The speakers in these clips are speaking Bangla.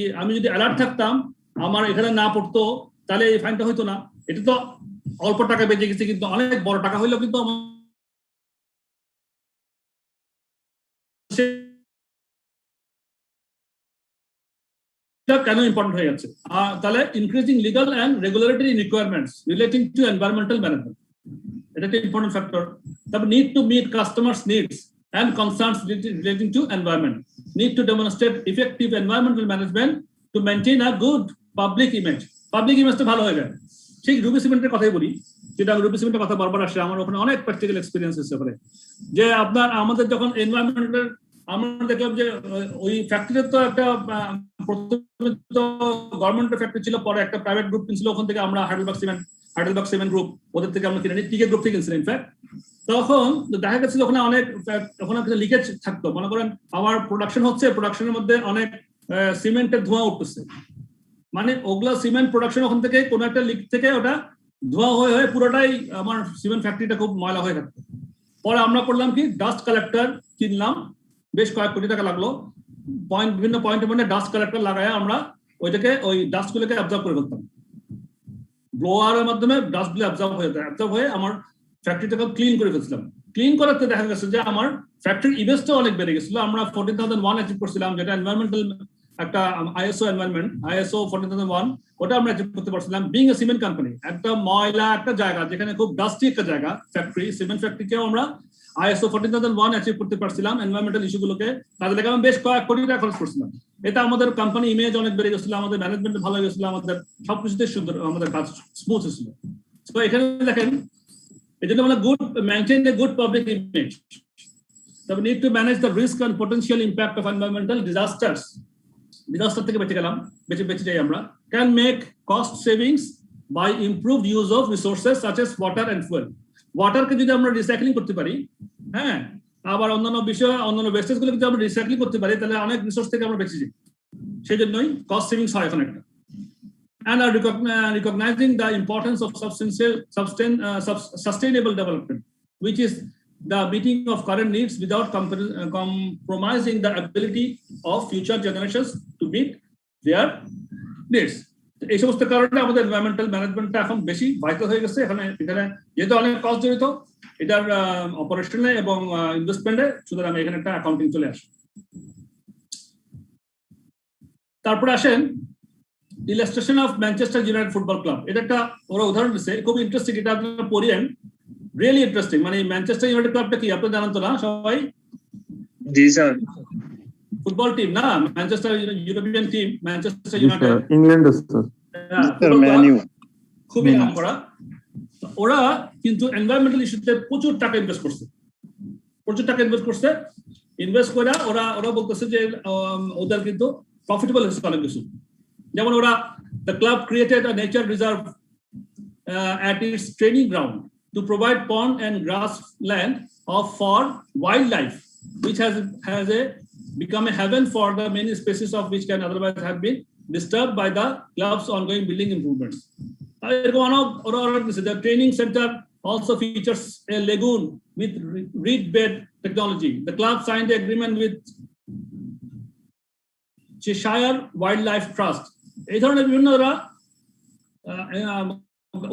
আমি যদি অ্যালার্ট থাকতাম আমার এখানে না পড়তো তাহলে এই ফাইনটা হইতো না। এটা তো অল্প টাকা বেঁচে গেছে, কিন্তু অনেক বড় টাকা হইলেও কিন্তু কেন ইম্পর্টেন্ট হয়ে যাচ্ছে। তাহলে increasing legal and regulatory requirements relating to environmental management, এটা একটা ইম্পর্টেন্ট ফ্যাক্টর। তারপর need to meet customers needs and concerns relating to environment, need to demonstrate effective environmental management to maintain a good public image. Public image তো ভালো হয়ে যায়। ঠিক রুবি সিমেন্টের কথাই বলি, যেটা রুবি সিমেন্টের কথা বারবার আসে, আমার ওখানে অনেক প্র্যাকটিক্যাল এক্সপিরিয়েন্স হচ্ছে ওখানে। যে আপনার আমাদের যখন এনভায়রনমেন্টের আমরা দেখলাম যে ওই ফ্যাক্টরির তো একটা প্রথমে তো গভর্নমেন্টের ফ্যাক্টরি ছিল, পরে একটা প্রাইভেট গ্রুপ কিনছিল, ওখান থেকে আমরা হাইডেলবার্গ সিমেন্ট গ্রুপ, ওদের থেকে আমরা কিনে নিই, টিকে গ্রুপ থেকে কিনছিলাম ইনফ্যাক্ট। তখন দেখা গেছিল ওখানে অনেক ওখানে লিকেজ থাকতো। মনে করেন আমার প্রোডাকশন হচ্ছে, প্রোডাকশনের মধ্যে অনেক সিমেন্টের ধোঁয়া উঠতেছে, মানে ওগুলা সিমেন্ট প্রোডাকশন ওখান থেকে কোনো একটা লিক থেকে ওটা ধোঁয়া হয়ে হয়ে পুরোটাই আমার সিমেন্ট ফ্যাক্টরিটা খুব ময়লা হয়ে থাকতো। পরে আমরা করলাম কি, ডাস্ট কালেক্টর কিনলাম, বেশ কয়েক কোটি টাকা লাগলো। বিভিন্ন পয়েন্টে পয়েন্টে ডাস্ট কালেক্টর লাগায় আমরা ওইটাকে ওই ডাস্টগুলোকে অ্যাবজর্ব করে ফেলতাম। ব্লোয়ারের মাধ্যমে ডাস্টগুলো অ্যাবজর্ব হয়ে আমার ফ্যাক্টরিটাকে ক্লিন করে ফেলছিলাম। ক্লিন করাতে দেখা গেছে যে আমার ফ্যাক্টরির ইমেজটা অনেক বেড়ে গেছিল। আমরা 14001 অ্যাচিভ করছিলাম, যেটা এনভায়রনমেন্টাল একটা আইএসও এনভায়রনমেন্ট, আইএসও 14001, ওটা আমরা অ্যাচিভ করতে পারছিলাম। বিং এ সিমেন্ট কোম্পানি, একটা ময়লা একটা জায়গা, যেখানে খুব ডাস্টি একটা জায়গা, ফ্যাক্টরি, সিমেন্ট ফ্যাক্টরিকেও আমরা আইএসও 14001 অ্যাচিভ করতে পারছিলাম এনভায়রনমেন্টাল ইস্যুগুলোকে কাজে লেগে। আমি বেশ কয়েক কোটি টাকা খরচ করছিলাম। এটা আমাদের কোম্পানি ইমেজ অনেক বেড়ে গেছিল, আমাদের ম্যানেজমেন্ট ভালো হয়ে গেছিল, আমাদের সবকিছুতে সুন্দর, আমাদের কাজ স্মুথ হয়েছিল। তো এখানে দেখেন, এই জন্য আমরা maintain a good public image. So we need to manage the risk and potential impact of environmental disasters. Disaster থেকে বেঁচে গেলাম, বেঁচে যাই আমরা। Can make cost savings by improved use of resources such as water and fuel. ওয়াটারকে যদি আমরা রিসাইক্লিং করতে পারি, হ্যাঁ, আবার অন্যান্য বিষয়, অন্যান্য ওয়েস্টেজ গুলো যদি আমরা রিসাইক্লিং করতে পারি, তাহলে অনেক রিসোর্স থেকে আমরা বেঁচে যাই। সেই জন্যই কস্ট সেভিংস হয় এখন একটা। And are recognizing the importance of sustainable development, which is the meeting of current needs without compromising the ability of future generations to meet their needs. এই সমস্ত কারণে আমাদের এনভায়রনমেন্টাল ম্যানেজমেন্টটা এখন বেশি ভাইটাল হয়ে গেছে। এখানে যেহেতু অনেক কস্ট জড়িত এটার অপারেশনে এবং ইনভেস্টমেন্টে, সুতরাং এখানে একটা অ্যাকাউন্টিং চলে আসে। তারপরে আসেন illustration of Manchester United football club. এটা একটা ওরা উদাহরণ দিচ্ছে, খুব ইন্টারেস্টিং। এটা আপনারা পড়েন, রিয়েলি ইন্টারেস্টিং। মানে ম্যানচেস্টার ইউনাইটেড ক্লাবটা কি আপনি জানেন তো না সবাই? জি স্যার। ফুটবল টিম না, Manchester European team, Manchester United, ইংল্যান্ডের স্যার। খুবই নাম করা। ওরা কিন্তু এনভায়রনমেন্টাল ইস্যুতে প্রচুর টাকা ইনভেস্ট করছে, ইনভেস্ট করে ওরা বলতেছে যে ওদের কিন্তু প্রফিটেবল হচ্ছে অনেক কিছু। যেমন ওরা, the club created a nature reserve at its training ground to provide pond and grassland for wildlife, which has become a haven for the many species of which can otherwise have been disturbed by the club's ongoing building improvements. The training center also features a lagoon with reed bed technology. The club signed an agreement with Cheshire Wildlife Trust. এই ধরনের বিভিন্ন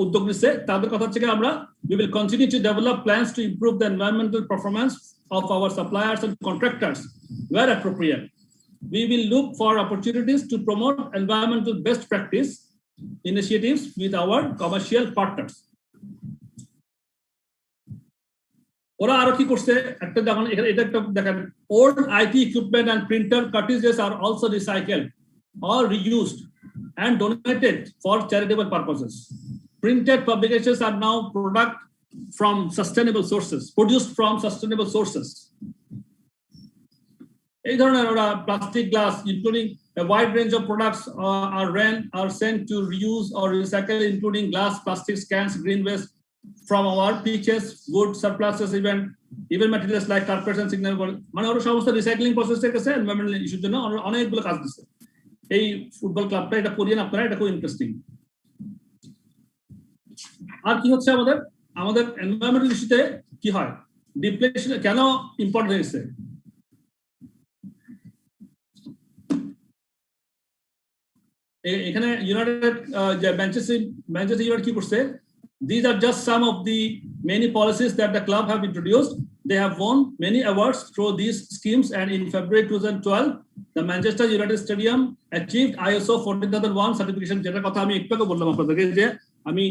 উদ্যোগ নিচ্ছে। তাদের কথা হচ্ছে আমরা we will continue to develop plans to improve the environmental performance of our suppliers and contractors where appropriate. We will look for opportunities to promote environmental best practice initiatives with our commercial partners. ওরা আরো কি করছে, একটা দেখুন, এটা একটা দেখেন, old IT equipment and printer cartridges are also recycled or reused and donated for charitable purposes. Printed publications are now produced from sustainable sources. এই ধরনের ওরা plastic glass including a wide range of products are sent to reuse or recycle, including glass, plastic cans, green waste from our beaches, wood surpluses, even materials like carpets and signal board. মানে ওরা সমস্ত রিসাইক্লিং প্রসেসের কাছে এনভায়রনমেন্টাল ইস্যুর জন্য অনেকগুলো কাজ দিচ্ছে। এই ফুটবল ক্লাবটা, এটা পড়িয়েন আপনারা, এটা খুব ইন্টারেস্টিং। আর কি হচ্ছে আমাদের এনভায়রনমেন্টাল ইস্যুতে কি হয়, ডিপ্লেশন কেন ইম্পর্টেন্ট হয়েছে? এখানে ইউনাইটেড যে ম্যানচেস্টার ইউনাইটেড কি করছে, these are just some of the many policies that the club have introduced. They have won many awards through these schemes, and in February 2012 the Manchester United Stadium achieved ISO 14001 certification, যেটা কথা আমি একটু আগে বললাম আপনাদেরকে, যে আমি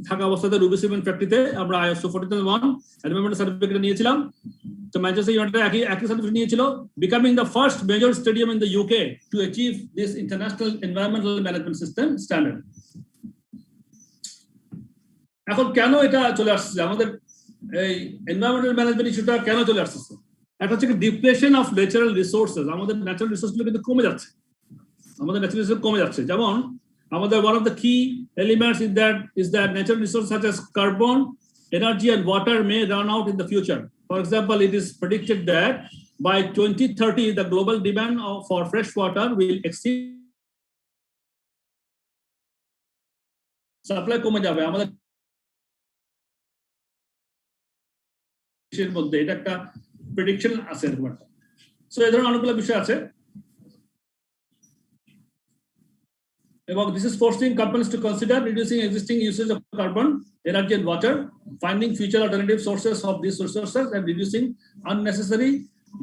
থাকা অবস্থাতে রুবি সিমেন্ট ফ্যাক্টরিতে আমরা ISO 14001 এনভায়রনমেন্টাল সার্টিফিকেট নিয়েছিলাম। তো ম্যানচেস্টার ইউনাইটেড একই সার্টিফিকেট নিয়েছিল, becoming the first major stadium in the UK to achieve this international environmental management system standard. এখন কেন এটা চলে আসছে আমাদের এই এনভায়রনমেন্টাল ম্যানেজমেন্ট ইস্যুটা, কেন চলে আসছে? একটা হচ্ছে ডিপ্লেশন অফ ন্যাচারাল রিসোর্সেস। আমাদের ন্যাচারাল রিসোর্সগুলো কিন্তু কমে যাচ্ছে, যেমন আমাদের one of the key elements is that natural resources such as carbon, energy and water may run out in the future. For example, it is predicted that by 2030 the global demand for fresh water will exceed supply কমে যাবে আমাদের দেশের মধ্যে। এটা একটা প্রেডিকশন আছে এরকম একটা। সো এই ধরনের অনেকগুলো বিষয় আছে, এবং this is forcing companies to consider reducing existing usage of carbon, energy and water, finding future alternative sources of these resources and reducing unnecessary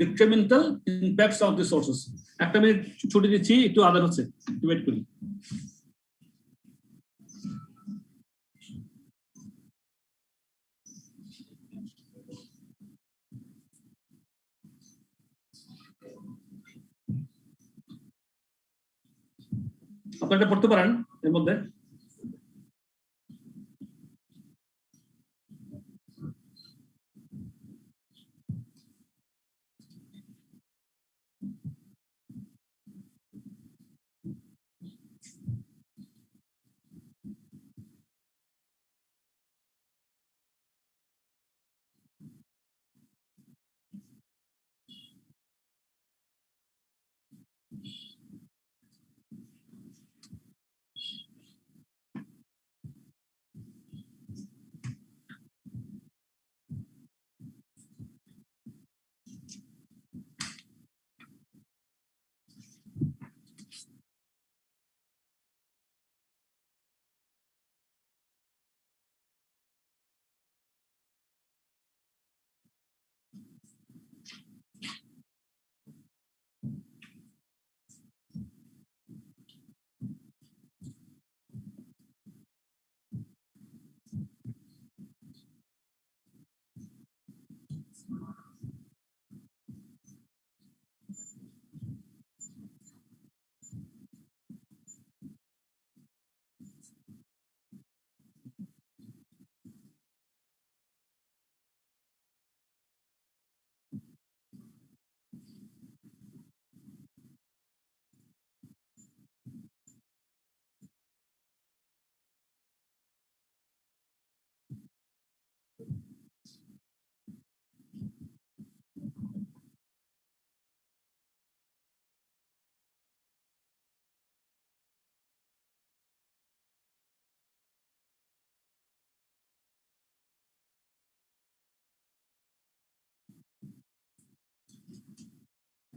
detrimental impacts of the sources. একটা মিনিট ছুটি দিচ্ছি, একটু আদান হচ্ছে, একটু ওয়েট করি। আপনারা পড়তে পারেন এর মধ্যে।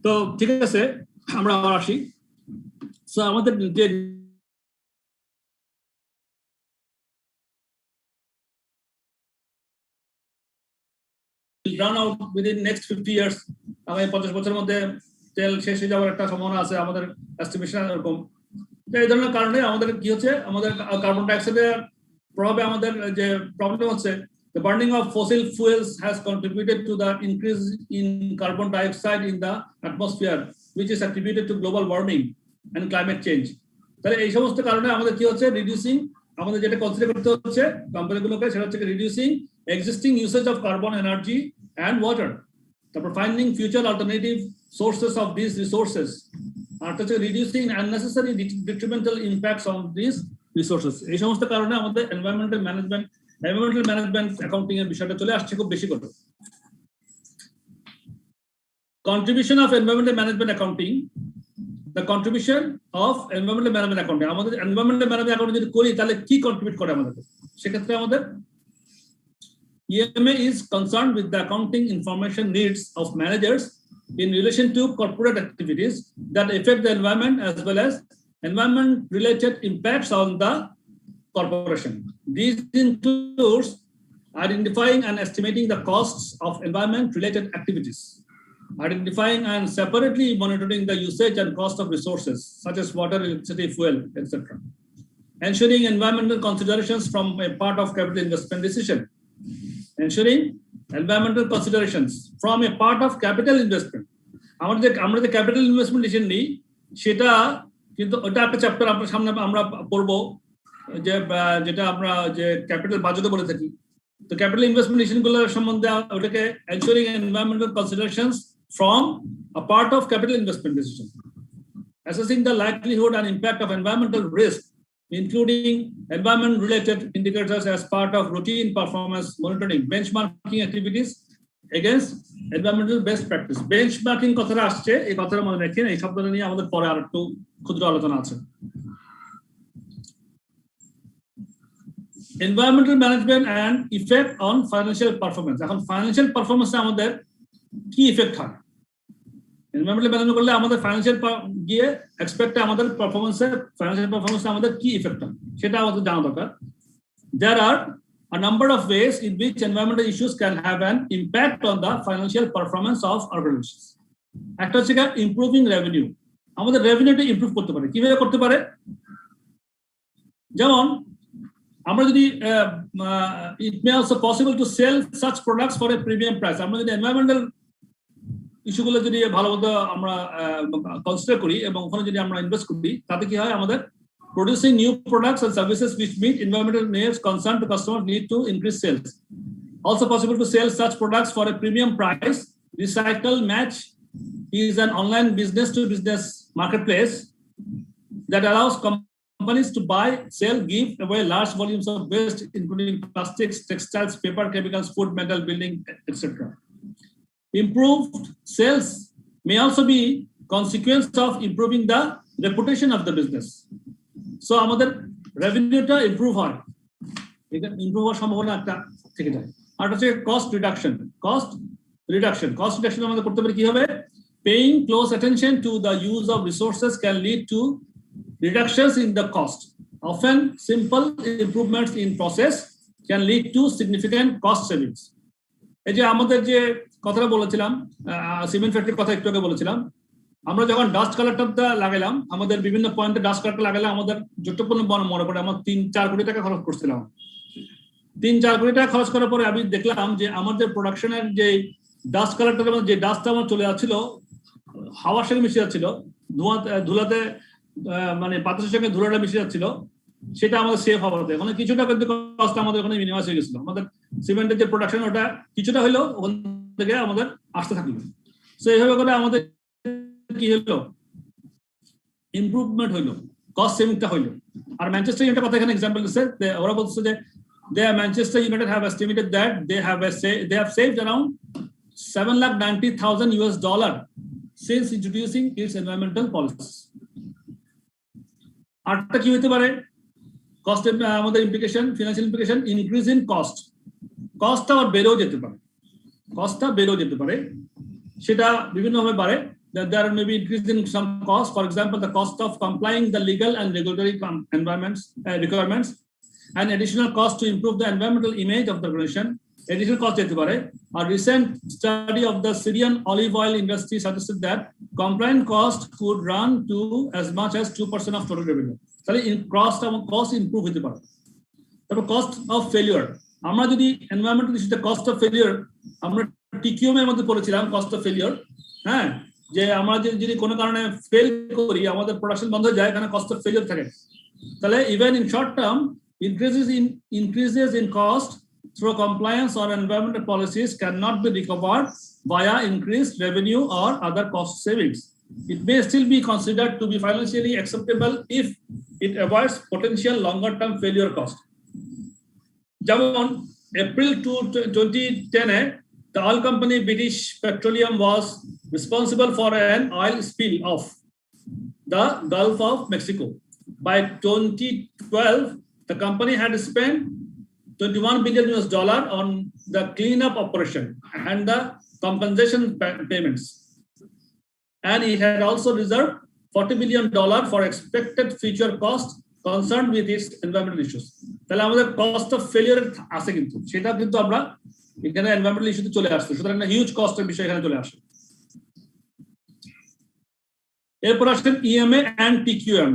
তো ঠিক আছে, আমরা আবার আসি। সো আমাদের যে run out within next 50 years, আগামী 50 বছরের মধ্যে তেল শেষ হয়ে যাওয়ার একটা সম্ভাবনা আছে আমাদের এস্টিমেশন এরকম। এই ধরনের কারণে আমাদের কি হচ্ছে, আমাদের কার্বন ডাইঅক্সাইডের প্রভাবে আমাদের যে প্রবলেম হচ্ছে, the burning of fossil fuels has contributed to the increase in carbon dioxide in the atmosphere, which is attributed to global warming and climate change. তাহলে এই সমস্ত কারণে আমাদের কি হচ্ছে, রিডিউসিং, আমাদের যেটা কনসিডার করতে হচ্ছে কোম্পানিগুলোকে, সেটা হচ্ছে reducing existing usage of carbon, energy and water, তারপর finding future alternative sources of these resources, আর হচ্ছে reducing unnecessary detrimental impacts on these resources. এই সমস্ত কারণে আমাদের environmental management accounting এর বিষয়টা চলে আসছে খুব বেশি করে। Contribution of environmental management accounting, the contribution of environmental management accounting, আমাদের environmental management accounting যদি করি তাহলে কি কন্ট্রিবিউট করে আমাদের? সেক্ষেত্রে আমাদের EMA is concerned with the accounting information needs of managers in relation to corporate activities that affect the environment as well as environment-related impacts on the corporation. These includes identifying and estimating the costs of environment-related activities, identifying and separately monitoring the usage and cost of resources such as water, electricity, fuel, etc. Ensuring environmental considerations from a part of capital investment decision. Ensuring environmental considerations from a part of capital investment. আমরা যে ক্যাপিটাল ইনভেস্টমেন্ট ডিসিশন নিই সেটা কিন্তু ওটা একটা চ্যাপ্টার আপনার সামনে আমরা পড়বো যে যেটা আমরা যে ক্যাপিটাল বাজেট বলে থাকি তো ক্যাপিটাল ইনভেস্টমেন্ট ডিসিশনগুলোর সম্বন্ধে ওটাকে ensuring environmental considerations from a part of capital investment decision assessing the likelihood and impact of environmental risk including environment-related indicators as part of routine performance monitoring, benchmarking activities against environmental best practice. Benchmarking কথাটা আসছে এই কথাটা মনে রাখেন এই শব্দটা নিয়ে আমাদের পরে আরেকটু ক্ষুদ্র আলোচনা আছে environmental management and effect on financial performance এখন ফাইনান্সিয়াল পারফরম্যান্সে আমাদের কি ইফেক্ট হয় environmental management করলে আমাদের ফাইনান্সিয়াল গিয়ে এক্সপেক্টে আমাদের পারফরম্যান্সে ফাইনান্সিয়াল পারফরম্যান্সে আমাদের কি ইফেক্ট হয় সেটা আমাদের জানা দরকার there are a number of ways in which environmental issues can have an impact on the financial performance of organizations একটা হচ্ছে ইমপ্রুভিং রেভিনিউ আমাদের রেভিনিউটা ইমপ্রুভ করতে পারে কিভাবে করতে পারে যেমন আমরা যদি it may also possible to sell such products for a premium price আমরা যদি environmental ইস্যুগুলো যদি ভালোমতো আমরা কনসিডার করি এবং ওখানে যদি আমরা ইনভেস্ট করি তাতে কি হয় আমাদের producing new products and services which meet environmental needs concerned to customers need to increase sales also possible to sell such products for a premium price Recycle Match is an online business to business marketplace that allows companies to buy sell give away large volumes of waste including plastics textiles paper chemicals food metal building etc. Improved sales may also be consequence of improving the reputation of the business. So, আমাদের revenue-টা improve হয়। এটা improve হওয়ার সম্ভাবনা একটা থেকে যায়। আর হচ্ছে cost reduction আমাদের করতে পারি কি হবে? Paying close attention to the use of resources can lead to reductions in the cost. Often, simple improvements in process can lead to significant cost savings. এই যে আমাদের যে কথাটা বলেছিলাম সিমেন্ট ফ্যাক্টরির কথা একটু আগে বলেছিলাম আমরা যখন ডাস্ট কালেক্টরটা লাগাইলাম আমাদের বিভিন্ন পয়েন্টে ডাস্ট কালেক্টর লাগালে আমাদের যতটুকু মনে পড়ে আমরা 3-4 কোটি টাকা খরচ করছিলাম 3-4 কোটি টাকা খরচ করার পরে আমি দেখলাম যে আমাদের প্রোডাকশনের যে ডাস্ট কালেক্টরের মধ্যে যে ডাস্টটা আমার চলে যাচ্ছিল হাওয়ার সঙ্গে মিশে যাচ্ছিল ধুলাতে মানে বাতাসের সঙ্গে ধুলাটা মিশে যাচ্ছিল সেটা আমাদের সেফ হওয়াতে মানে কিছুটা কিন্তু কষ্ট আমাদের ওখানে মিনিমাইজ হয়ে গেছিল আমাদের সিমেন্টের যে প্রোডাকশন ওটা কিছুটা হইলো ওখান থেকে আমাদের আসতে থাকলো সো এইভাবে করে আমাদের কি হলো ইমপ্রুভমেন্ট হইলো কস্ট সেভিংটা হইলো আর ম্যানচেস্টার ইউনাইটেড কথা এখানে एग्जांपल দিচ্ছে ওরা বলছে যে Manchester United have estimated that they have saved around $790,000 since introducing its environmental policies আরটা কি হতে পারে কস্ট আমাদের implication financial implication increase in কস্টটা আর বেড়েও যেতে পারে সেটা বিভিন্ন ভাবে বাড়ে there may be increase in some cost for example the cost of complying the legal and regulatory requirements and additional cost to improve the environmental image of the organization additional cost যেতে পারে a recent study of the Syrian olive oil industry suggested that compliance cost could run to as much as 2% of total revenue তাহলে cost improve হতে পারে তারপর cost of failure আমরা যদি এনভায়রনমেন্টাল ইস্যুতে কস্ট অফ ফেলিয়ার আমরা টিকিউম এর মধ্যে পড়েছিলাম কস্ট অফ ফেলিয়ার হ্যাঁ যে আমরা যদি কোনো কারণে ফেল করি আমাদের প্রোডাকশন বন্ধ হয়ে যায় এখানে কস্ট অফ ফেলিয়ার থাকে তাহলে even in short term increases in cost through compliance or environmental policies cannot be recovered via increased revenue or other cost savings. It may still be considered to be financially acceptable if it avoids potential longer-term failure cost. যেমন April 2010 the oil company British Petroleum was responsible for an oil spill off the Gulf of Mexico. By 2012, the company had spent $21 billion on the cleanup operation and the compensation payments. And it had also reserved $40 billion for expected future cost concerned with its environmental issues. তাহলে আমাদের কস্ট অফ ফেলিয়ার আছে, কিন্তু সেটা কিন্তু আমরা এখানে এনভায়রনমেন্টাল ইস্যুতে চলে আসছে, সুতরাং একটা হিউজ কস্টের বিষয় এখানে চলে আসে। এরপর আসেন EMA and TQM.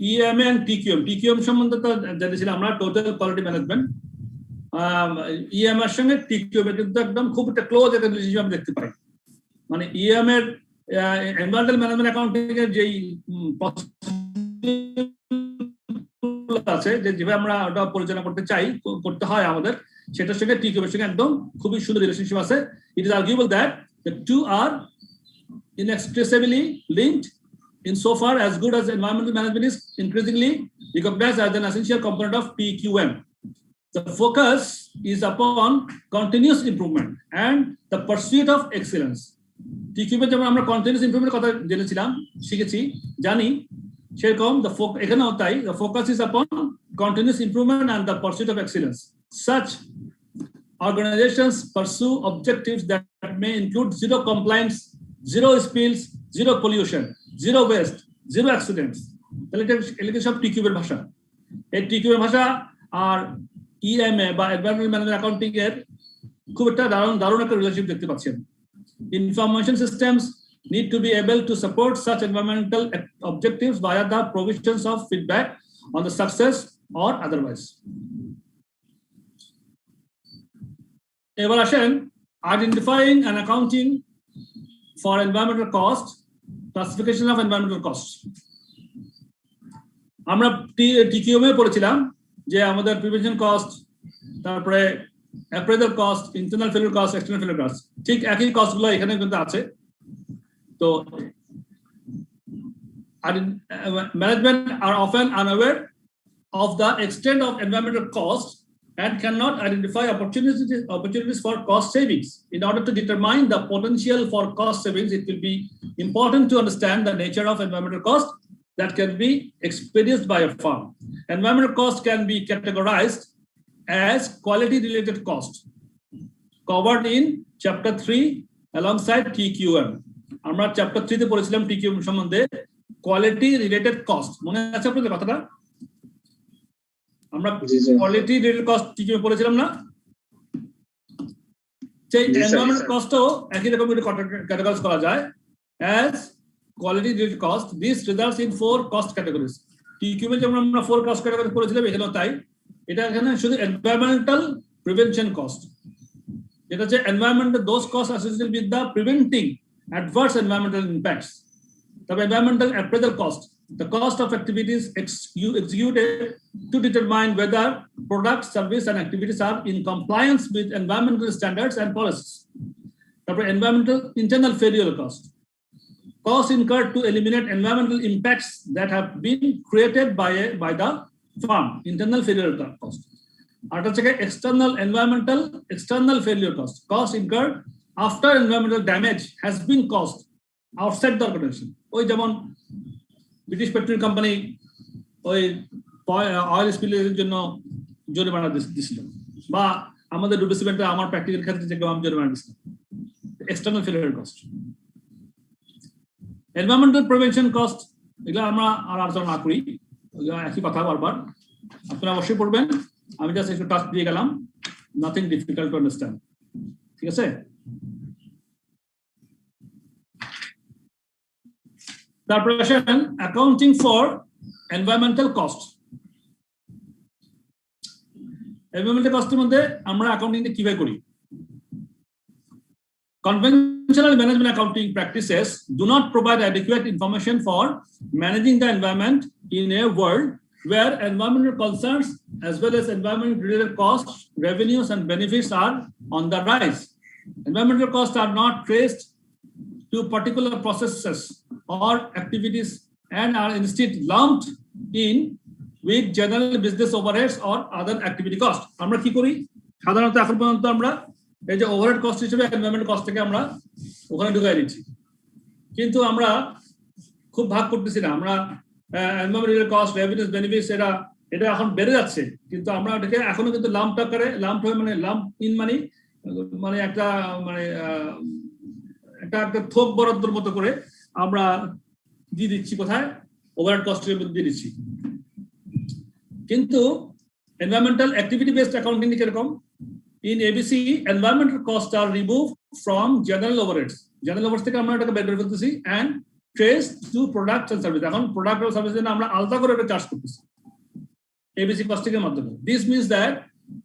EMA and TQM, TQM সম্বন্ধে তো জেনেছিলাম আমরা, টোটাল কোয়ালিটি ম্যানেজমেন্ট। ইএম এর সঙ্গে টিকিউএম এর কিন্তু একদম খুব একটা ক্লোজ একটা রিলেশনশিপ আমরা দেখতে পাই। মানে ইএম এর এনভায়রনমেন্টাল ম্যানেজমেন্ট অ্যাকাউন্টিং এর যেই আছে, যেভাবে আমরা ওটা পরিচালনা করতে চাই, করতে হয় আমাদের, সেটার সঙ্গে টিকিউএম এর সঙ্গে একদম খুবই সুন্দর রিলেশনশিপ আছে। It is arguable that the two are inextricably linked insofar as good as environmental management is increasingly recognized as an essential component of TQM. The focus is upon continuous improvement and the pursuit of excellence. TQM যেমন আমরা continuous improvement কথা জেনেছিলাম, শিখেছি, জানি, সেরকম এখানেও তাই, the focus is upon continuous improvement and the pursuit of excellence. Such organizations pursue objectives that may include zero compliance, zero spills, zero pollution, zero waste, zero accidents. তাহলে সব টিকিউব এর ভাষা। এই টিকিউব এর ভাষা আর ইএমএ বা এনভায়রনমেন্টাল ম্যানেজমেন্ট অ্যাকাউন্টিং এর খুব একটা দারুণ একটা রিলেশনশিপ দেখতে পাচ্ছেন। Information systems need to be able to support such environmental objectives via the provisions of feedback on the success or otherwise. এবার আসেন identifying and accounting for environmental cost, classification of environmental costs. আমরা টিকিউএম এ পড়েছিলাম যে আমাদের প্রিভেনশন কস্ট, তারপরে appraisal cost, internal failure cost, external failure cost, ঠিক একই কস্টগুলো এখানে কিন্তু আছে। তো ম্যানেজমেন্ট আর often unaware of the extent of environmental cost and cannot identify opportunities for cost savings. In order to determine the potential for cost savings, it will be important to understand the nature of environmental cost that can be experienced by a firm. Environmental cost can be categorized as quality-related cost, covered in Chapter 3 alongside TQM. আমরা Chapter 3 তে পড়েছিলাম TQM সম্বন্ধে, quality-related cost। মনে আছে আপনাদের কথাটা? আমরা কোয়ালিটি রিলেটেড কস্ট কি পড়েছিলাম না? সেই এনভায়রনমেন্টাল কস্টও একই রকম ক্যাটাগরাইজ করা যায় as quality related cost. This results in 4 cost categories. TQM এ যেমন আমরা 4 কস্ট ক্যাটাগরি পড়েছিলাম, এখানেও তাই। এটা এখানে শুধু এনভায়রনমেন্টাল প্রিভেনশন কস্ট, যেটা হচ্ছে environmental those cost associated with the preventing adverse environmental impacts. তবে environmental appraisal cost, the cost of activities executed to determine whether products, service and activities are in compliance with environmental standards and policies. The environmental internal failure cost, costs incurred to eliminate environmental impacts that have been created by the firm, internal failure cost. External failure cost, costs incurred after environmental damage has been caused outside the organization. ওই যেমন ব্রিটিশ পেট্রোলিয়াম কোম্পানি ওই অয়েল স্পিলের জন্য জরিমানা দিছিল, বা আমাদের ডুবিসিমেন্টে আমার প্র্যাকটিক্যাল ক্ষেত্রে যে আমি জরিমানা দিছিলাম। External failure cost, environmental prevention cost, এগুলো আমরা আর আলোচনা না করি, একই কথা বারবার আপনারা অবশ্যই পড়বেন। আমি জাস্ট একটু টাচ দিয়ে গেলাম, নাথিং ডিফিকাল্ট টু আন্ডারস্ট্যান্ড, ঠিক আছে? তারপরে আসেন accounting for environmental cost. Environmental কস্টের মধ্যে আমরা অ্যাকাউন্টিংটা কিভাবে করি? Conventional management accounting practices do not provide adequate information for managing the environment in a world where environmental concerns as well as environment-related costs, revenues, and benefits are on the rise. Environmental costs are not traced to particular processes or activities and are instead lumped in with general business overheads or other activity cost. আমরা কি করি সাধারণত এখন পর্যন্ত? আমরা এই যে ওভারহেড কস্ট হিসেবে এনভায়রনমেন্ট কস্ট থেকে আমরা ওখানে ঢুকাই দিচ্ছি, কিন্তু আমরা খুব ভাগ করতেছি না। আমরা এনভায়রনমেন্টাল কস্ট, রেভিনিউস, বেনিফিটস এটা এখন বেড়ে যাচ্ছে, কিন্তু আমরা এটাকে এখনো কিন্তু লাম্প আকারে, লাম্প হয়ে মানে লাম্প ইন মানে একটা মানে একটা থোক বরাদ্দর মতো করে আমরা দিয়ে দিচ্ছি কোথায় ওভারহেড কস্টের মধ্যে দিয়ে দিচ্ছি কিন্তু এনভায়রনমেন্টাল অ্যাক্টিভিটি বেসড অ্যাকাউন্টিং কিরকম in ABC environmental costs are removed from general overheads থেকে আমরা এটাকে বের করে ফেলতেছি and traced to products and services এখন প্রোডাক্ট আর সার্ভিসের জন্য আমরা আলাদা করে এটা চার্জ করতেছি ABC costing এর মাধ্যমে this means that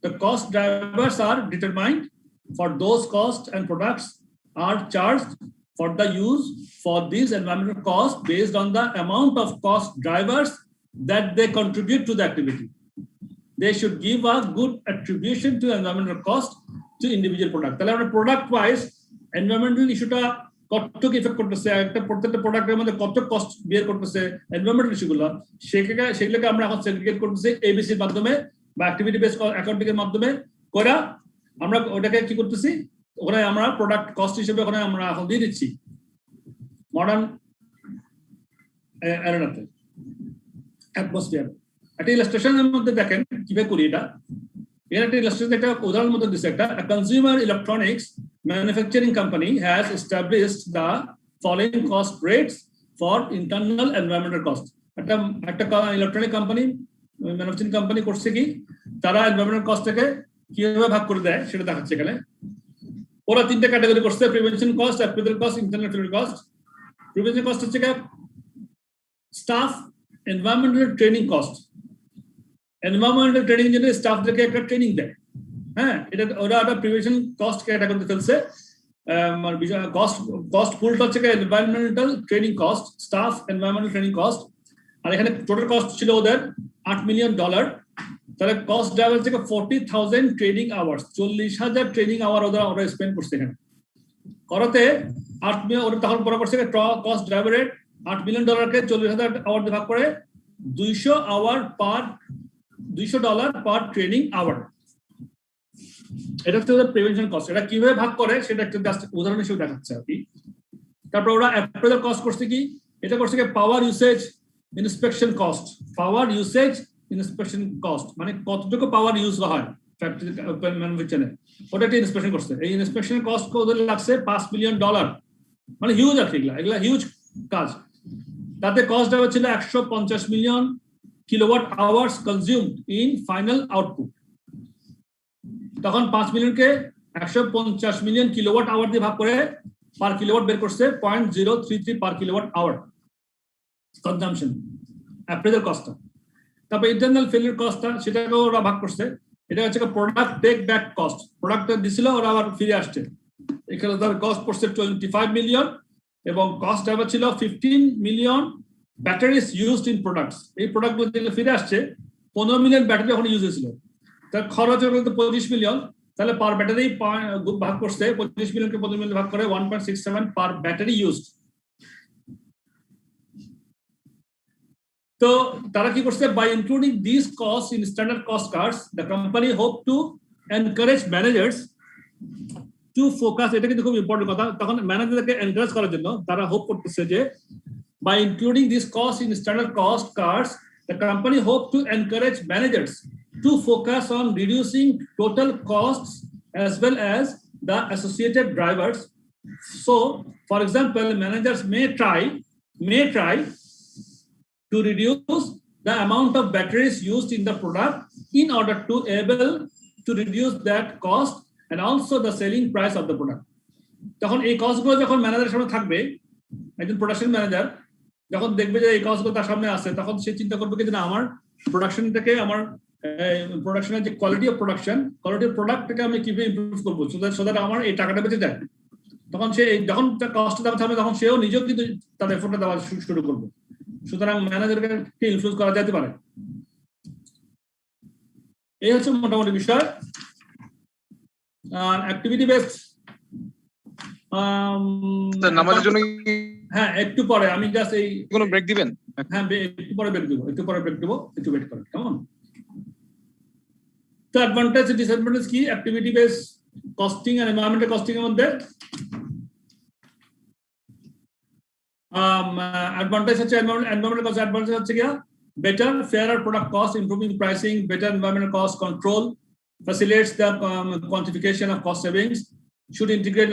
the cost drivers are determined for those costs and products are charged for the use for these environmental costs based on the amount of cost drivers that they contribute to the activity. They should give a good attribution to environmental cost to individual product. তাহলে আমরা প্রোডাক্ট ওয়াইজ এনভায়রনমেন্টাল ইস্যুটা কতটুকু ইফেক্ট করতেছে একটা প্রত্যেকটা প্রোডাক্টের মধ্যে কত কস্ট বের করতেছে এনভায়রনমেন্টাল ইস্যুগুলো সেগুলোকে আমরা এখন সেগ্রিগেট করতেছি এবিসির মাধ্যমে বা অ্যাক্টিভিটি বেসড অ্যাকাউন্টিং এর মাধ্যমে করে আমরা ওটাকে কি করতেছি ওখানে আমরা প্রোডাক্ট কস্ট হিসেবে ওখানে আমরা এখন দিয়ে দিচ্ছি মডার্ন অ্যারেনাতে অ্যাটমসফিয়ার একটা ইলাস্ট্রেশনের মধ্যে দেখেন কিভাবে করি এটা এর একটা ইলাস্ট্রেশন একটা উদাহরণের মধ্যে দিচ্ছে একটা consumer electronics manufacturing company has established the following cost rates for internal environmental cost একটা ইলেকট্রনিক কোম্পানি ম্যানুফ্যাকচারিং কোম্পানি করছে কি তারা এনভায়রনমেন্টাল কস্টটাকে কিভাবে ভাগ করে দেয় সেটা দেখাচ্ছে এখানে ওরা তিনটা ক্যাটাগরি করছে prevention cost appraisal cost internal field cost prevention cost হচ্ছে staff environmental training cost environmental training জন্য স্টাফদেরকে একটা ট্রেনিং দেয় হ্যাঁ এটা ওরা একটা প্রিভেনশন কস্ট ক্যাটাগরিতে ফেলছে কস্ট পুলটা হচ্ছে environmental training cost staff environmental training cost আর এখানে টোটাল কস্ট ছিল ওদের $8 million তাহলে কস্ট ড্রাইভার থেকে 40,000 ট্রেনিং আওয়ার্স 40,000 ট্রেনিং আওয়ার ওরা স্পেন্ড করছে এখানে করাতে 8 মিলিয়ন ওরা তখন পরে করছে কস্ট ড্রাইভারের $8 million কে 40,000 আওয়ার ভাগ করে $200 পার ট্রেনিং আওয়ার এটা হচ্ছে ওদের প্রিভেনশন কস্ট এটা কিভাবে ভাগ করে সেটা একটা জাস্ট উদাহরণ হিসেবে দেখাচ্ছে আর কি তারপর ওরা অ্যাপ্রেজাল কস্ট করছে কি এটা করছে কি পাওয়ার ইউসেজ ইন্সপেকশন কস্ট পাওয়ার ইউসেজ ইন্সপেকশন কস্ট মানে কতটুকু পাওয়ার ইউজ হয় ফ্যাক্টরি ম্যানুফ্যাকচারে ওটা একটা ইন্সপেকশন করছে এই ইন্সপেকশন কস্ট ওদের লাগছে $5 million মানে হিউজ আর কি এগুলা হিউজ কাজ তাতে কস্ট ড্রাইভার ছিল 150 million kilowatt hours consumed in final output তখন 5 মিলিয়নকে 150 মিলিয়ন কিলোওয়াট আওয়ার দিয়ে ভাগ করে পার কিলোওয়াট বের করছে 0.033 পার কিলোওয়াট আওয়ার কনজাম্পশন অ্যাপ্রেজাল কস্টটা তারপর ইন্টারনাল ফেলিয়ার কস্টটা সেটাকে ওরা ভাগ করছে এটা হচ্ছে প্রোডাক্ট টেক ব্যাক কস্ট প্রোডাক্টটা দিছিল ওরা আবার ফিরে আসছে এখানে তার কস্ট পড়ছে 25 মিলিয়ন এবং কস্ট ড্রাইভার ছিল 15 million batteries used in products এই প্রোডাক্টগুলো যেগুলো ফিরে আসছে 15 মিলিয়ন ব্যাটারি এখন ইউজ হয়েছিল তার খরচ হলো 25 মিলিয়ন তাহলে পার ব্যাটারি ভাগ করছে 25 মিলিয়নকে 15 মিলিয়ন ভাগ করে 1.67 পার ব্যাটারি ইউজড তো তারা কি করছে by including this cost in standard cost cards the company hope to encourage managers to focus এটা কিন্তু খুব ইম্পর্টেন্ট কথা তখন ম্যানেজারকে এনকারেজ করার জন্য তারা হোপ করতেছে যে by including this cost in standard cost cards the company hope to encourage managers to focus on reducing total costs as well as the associated drivers so for example managers may try to reduce the amount of batteries used in the product in order to able to reduce that cost and also the selling price of the product তখন এই কস্টগুলো যখন ম্যানেজারের সামনে থাকবে একজন প্রোডাকশন ম্যানেজার যখন দেখবে যে এই কস্টগুলো তার সামনে আছে তখন সে চিন্তা করবে যে না আমার প্রোডাকশনটাকে আমার প্রোডাকশনের যে কোয়ালিটি অফ প্রোডাক্টটাকে আমি কিভাবে ইমপ্রুভ করবো সো দ্যাট আমার এই টাকাটা বেঁচে যায় তখন সে যখন কস্টটা দেওয়া থাকবে তখন সেও নিজেও কিন্তু তার এফোর্টটা দেওয়া শুরু করবে সুতরাং ম্যানেজারকে ইনফ্লুয়েন্স করা যেতে পারে এই হচ্ছে মোটামুটি বিষয় অ্যাক্টিভিটি বেসড নামাজের জন্য হ্যাঁ একটু পরে আমি জাস্ট এই কোনো ব্রেক দিবেন হ্যাঁ একটু পরে ব্রেক দেবো একটু ওয়েট করেন কেমন তো অ্যাডভান্টেজ ডিসঅ্যাডভান্টেজ কি অ্যাক্টিভিটি বেস কস্টিং আর এনভায়রনমেন্টাল কস্টিং এর মধ্যে অ্যাডভান্টেজ হচ্ছে এনভায়রনমেন্টাল কস্ট অ্যাডভান্টেজ হচ্ছে কি better fairer product cost improving pricing better environmental cost control facilitates the quantification of cost savings should integrate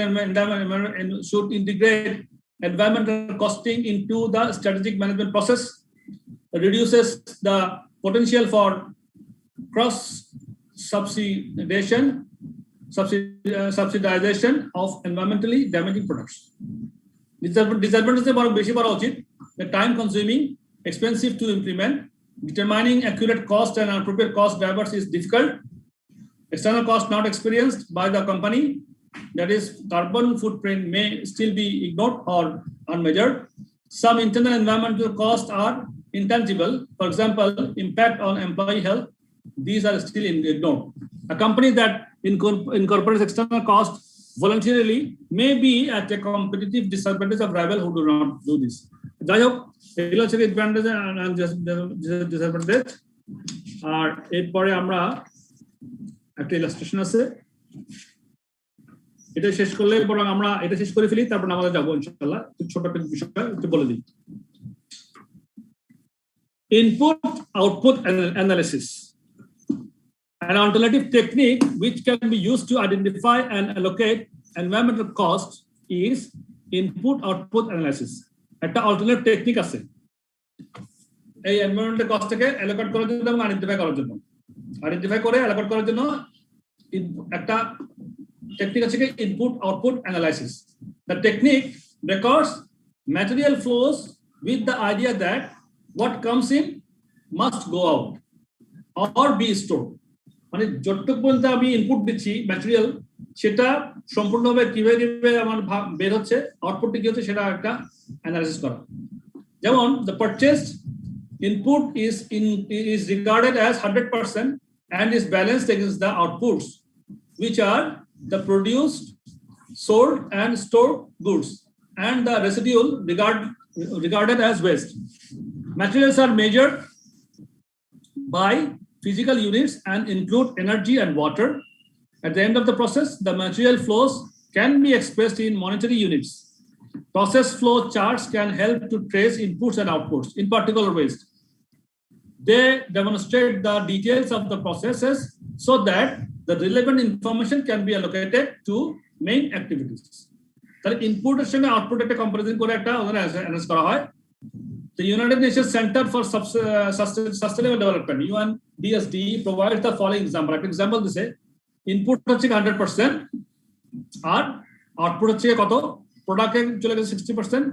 environmental costing into the strategic management process, reduces the potential for cross subsidization of environmentally damaging products. Disadvantages are beshi bora uchit, the time consuming, expensive to implement, determining accurate cost and appropriate cost drivers is difficult, external cost not experienced by the company, that is carbon footprint may still be ignored or unmeasured. Some internal environmental costs are intangible, for example, impact on employee health, these are still ignored. A company that incorporates external costs voluntarily may be at a competitive disadvantage of rival who do not do this. যাই হোক এগুলো হচ্ছে অ্যাডভান্টেজ এন্ড ডিসঅ্যাডভান্টেজ। আর এরপরে আমরা একটা ইলাস্ট্রেশন আছে, এটা শেষ করলে বরং আমরা এটা শেষ করে ফেলি, তারপর আমাদের যাবো ইনশাআল্লাহ। ছোট একটা বিষয় একটু বলে দিই। Input output analysis, an alternative technique which can be used to identify and allocate environmental costs is input output analysis. একটা অল্টারনেটিভ টেকনিক আছে এই এনভায়রনমেন্টাল কস্টটাকে অ্যালোকেট করার জন্য এবং আইডেন্টিফাই করে অ্যালোকেট করার জন্য একটা টেকনিক আছে কি input output analysis. The technique records material flows with the idea that what comes in must go out or be stored. মানে যতটুকু পর্যন্ত আমি ইনপুট দিচ্ছি ম্যাটেরিয়াল, সেটা সম্পূর্ণভাবে কিভাবে আমার বের হচ্ছে, আউটপুটটা কি হচ্ছে, সেটা একটা অ্যানালাইসিস করা। যেমন the purchased input is regarded as 100% and is balanced against the outputs, which are the produced, sold and stored goods, and the residual regarded as waste. Materials are measured by physical units and include energy and water. At the end of the process, the material flows can be expressed in monetary units. Process flow charts can help to trace inputs and outputs, in particular waste. They demonstrate the details of the processes so that the relevant information can be allocated to main activities. তাহলে ইনপুটের সঙ্গে আউটপুট একটা কম্পারিজন করে একটা অ্যানালাইজ করা হয়। The United Nations Center for Sustainable Development UNDSD provides the following example. একটা এক্সাম্পল দিছে, ইনপুট হচ্ছে 100% আর আউটপুট হচ্ছে কত, প্রোডাক্টে চলে গেছে 60%,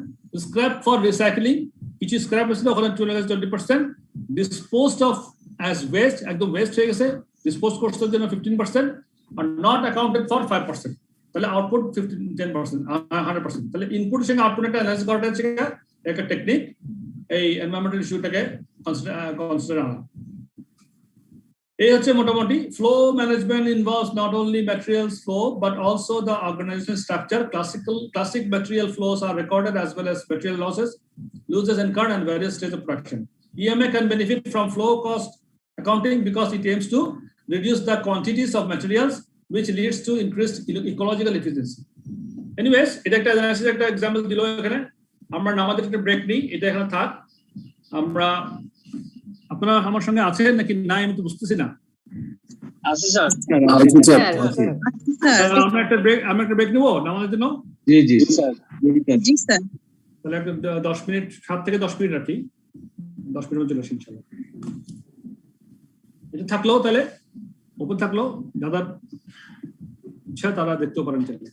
স্ক্র্যাপ ফর রিসাইক্লিং কিছু স্ক্র্যাপ হচ্ছে ওখানে চলে গেছে 20%, ডিসপোজড অফ অ্যাজ ওয়েস্ট একদম ওয়েস্ট হয়ে গেছে, ডিসপোজ করতে জন্য 15% আর নট অ্যাকাউন্টেড ফর 5%। তাহলে আউটপুট 10%, 100%। তাহলে ইনপুটের সঙ্গে আউটপুটটা অ্যানালাইজ করাটা হচ্ছে একটা টেকনিক এই এনভায়রনমেন্টাল ইস্যুটাকে কনসিডার আনা। এই হচ্ছে মোটামুটি flow management involves not only materials flow but also the organisation structure. Classic material flows are recorded as well as material losses incurred and various stages of production. EMA can benefit from flow cost accounting because it aims to reduce the quantities of materials which leads to increased ecological efficiency. Anyways, এটা একটা অ্যানালাইসিস একটা एग्जांपल দিল এখানে। আমরা আমাদের একটা ব্রেক নিই, এটা এখানে থাক। আমরা আপনারা আমার সঙ্গে আছেন নাকি না আমি তো বুঝতেছি না। আছে স্যার। আমরা একটা ব্রেক নিব আমাদের জন্য। জি স্যার। জি স্যার। তাহলে একটা 10 মিনিট 7 থেকে 10 মিনিট রাখি, 10 মিনিট চলে আসি ইনশাআল্লাহ। এটা থাকলো তাহলে ওপেন থাকলো, যারা ইচ্ছা তারা দেখতেও পারেন চাইলে।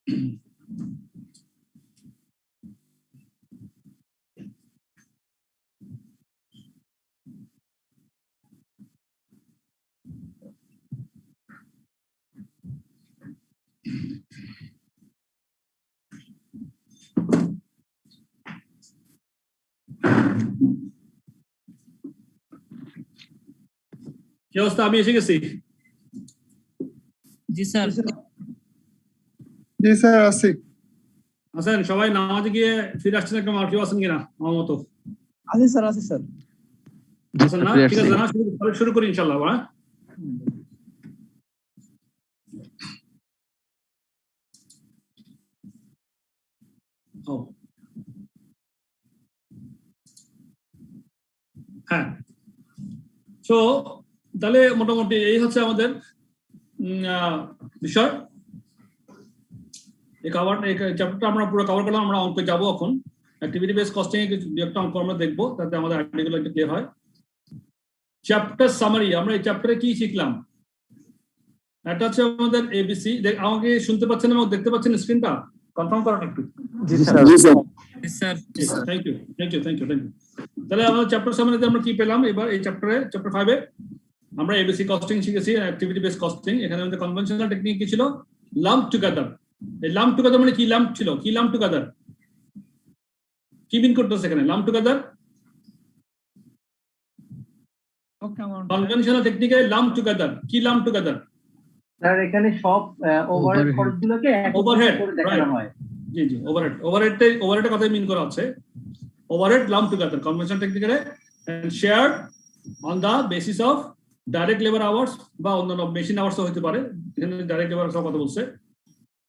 কি অবস্থা? আমি এসে গেছি। জি স্যার। জি স্যার আছি। আছেন সবাই? নামাজে গিয়ে ফিরে আসছেন একদম? আর কেউ আছেন কিনা আমার মতো? আছি স্যার, আছি স্যার। আছেন না? ঠিক আছে, না শুরু করি ইনশাআল্লাহ। হ্যাঁ, হ্যাঁ। তো তাহলে মোটামুটি এই হচ্ছে আমাদের বিষয়। এই চ্যাপ্টারটা আমরা পুরো কভার করলাম। আমরা অঙ্কে যাবো এখন। অ্যাক্টিভিটি বেস কস্টিং এর কিছু একটা অঙ্ক আমরা দেখবো, তাতে আমাদের আইডিয়াগুলো একটু ক্লিয়ার হয়। চ্যাপ্টার সামারি, আমরা এই চ্যাপ্টারে কি শিখলাম? এটা হচ্ছে আমাদের এবিসি। আমাকে শুনতে পাচ্ছেন এবং দেখতে পাচ্ছেন স্ক্রিনটা? কনফার্ম করেন একটু। জি স্যার। জি স্যার। Thank you. তাহলে আমাদের চ্যাপ্টার সামারিতে আমরা কি পেলাম? এবার এই চ্যাপ্টার 5 এ আমরা এবিসি কস্টিং শিখেছি, অ্যাক্টিভিটি বেস কস্টিং। এখানে আমাদের কনভেনশনাল টেকনিক কি ছিল? Lump together. এই লাম্প টুগেদার মানে কি? লাম্প ছিল কি? লাম্প টুগেদার কি মিন করতেছে এখানে? লাম্প টুগেদার কনভেনশনাল টেকনিকে লাম্প টুগেদার কি? লাম্প টুগেদার স্যার এখানে সব ওভারহেড খরচগুলোকে ওভারহেড করে দেখানো হয়। জি জি, ওভারহেডের কথা মিন করা আছে। ওভারহেড লাম্প টুগেদার কনভেনশনাল টেকনিকে and shared on the basis of direct labour hours বা অন্যান্য মেশিন আওয়ার্সও হতে পারে। এখানে ডাইরেক্ট লেবার আওয়ার্স কথা বলছে।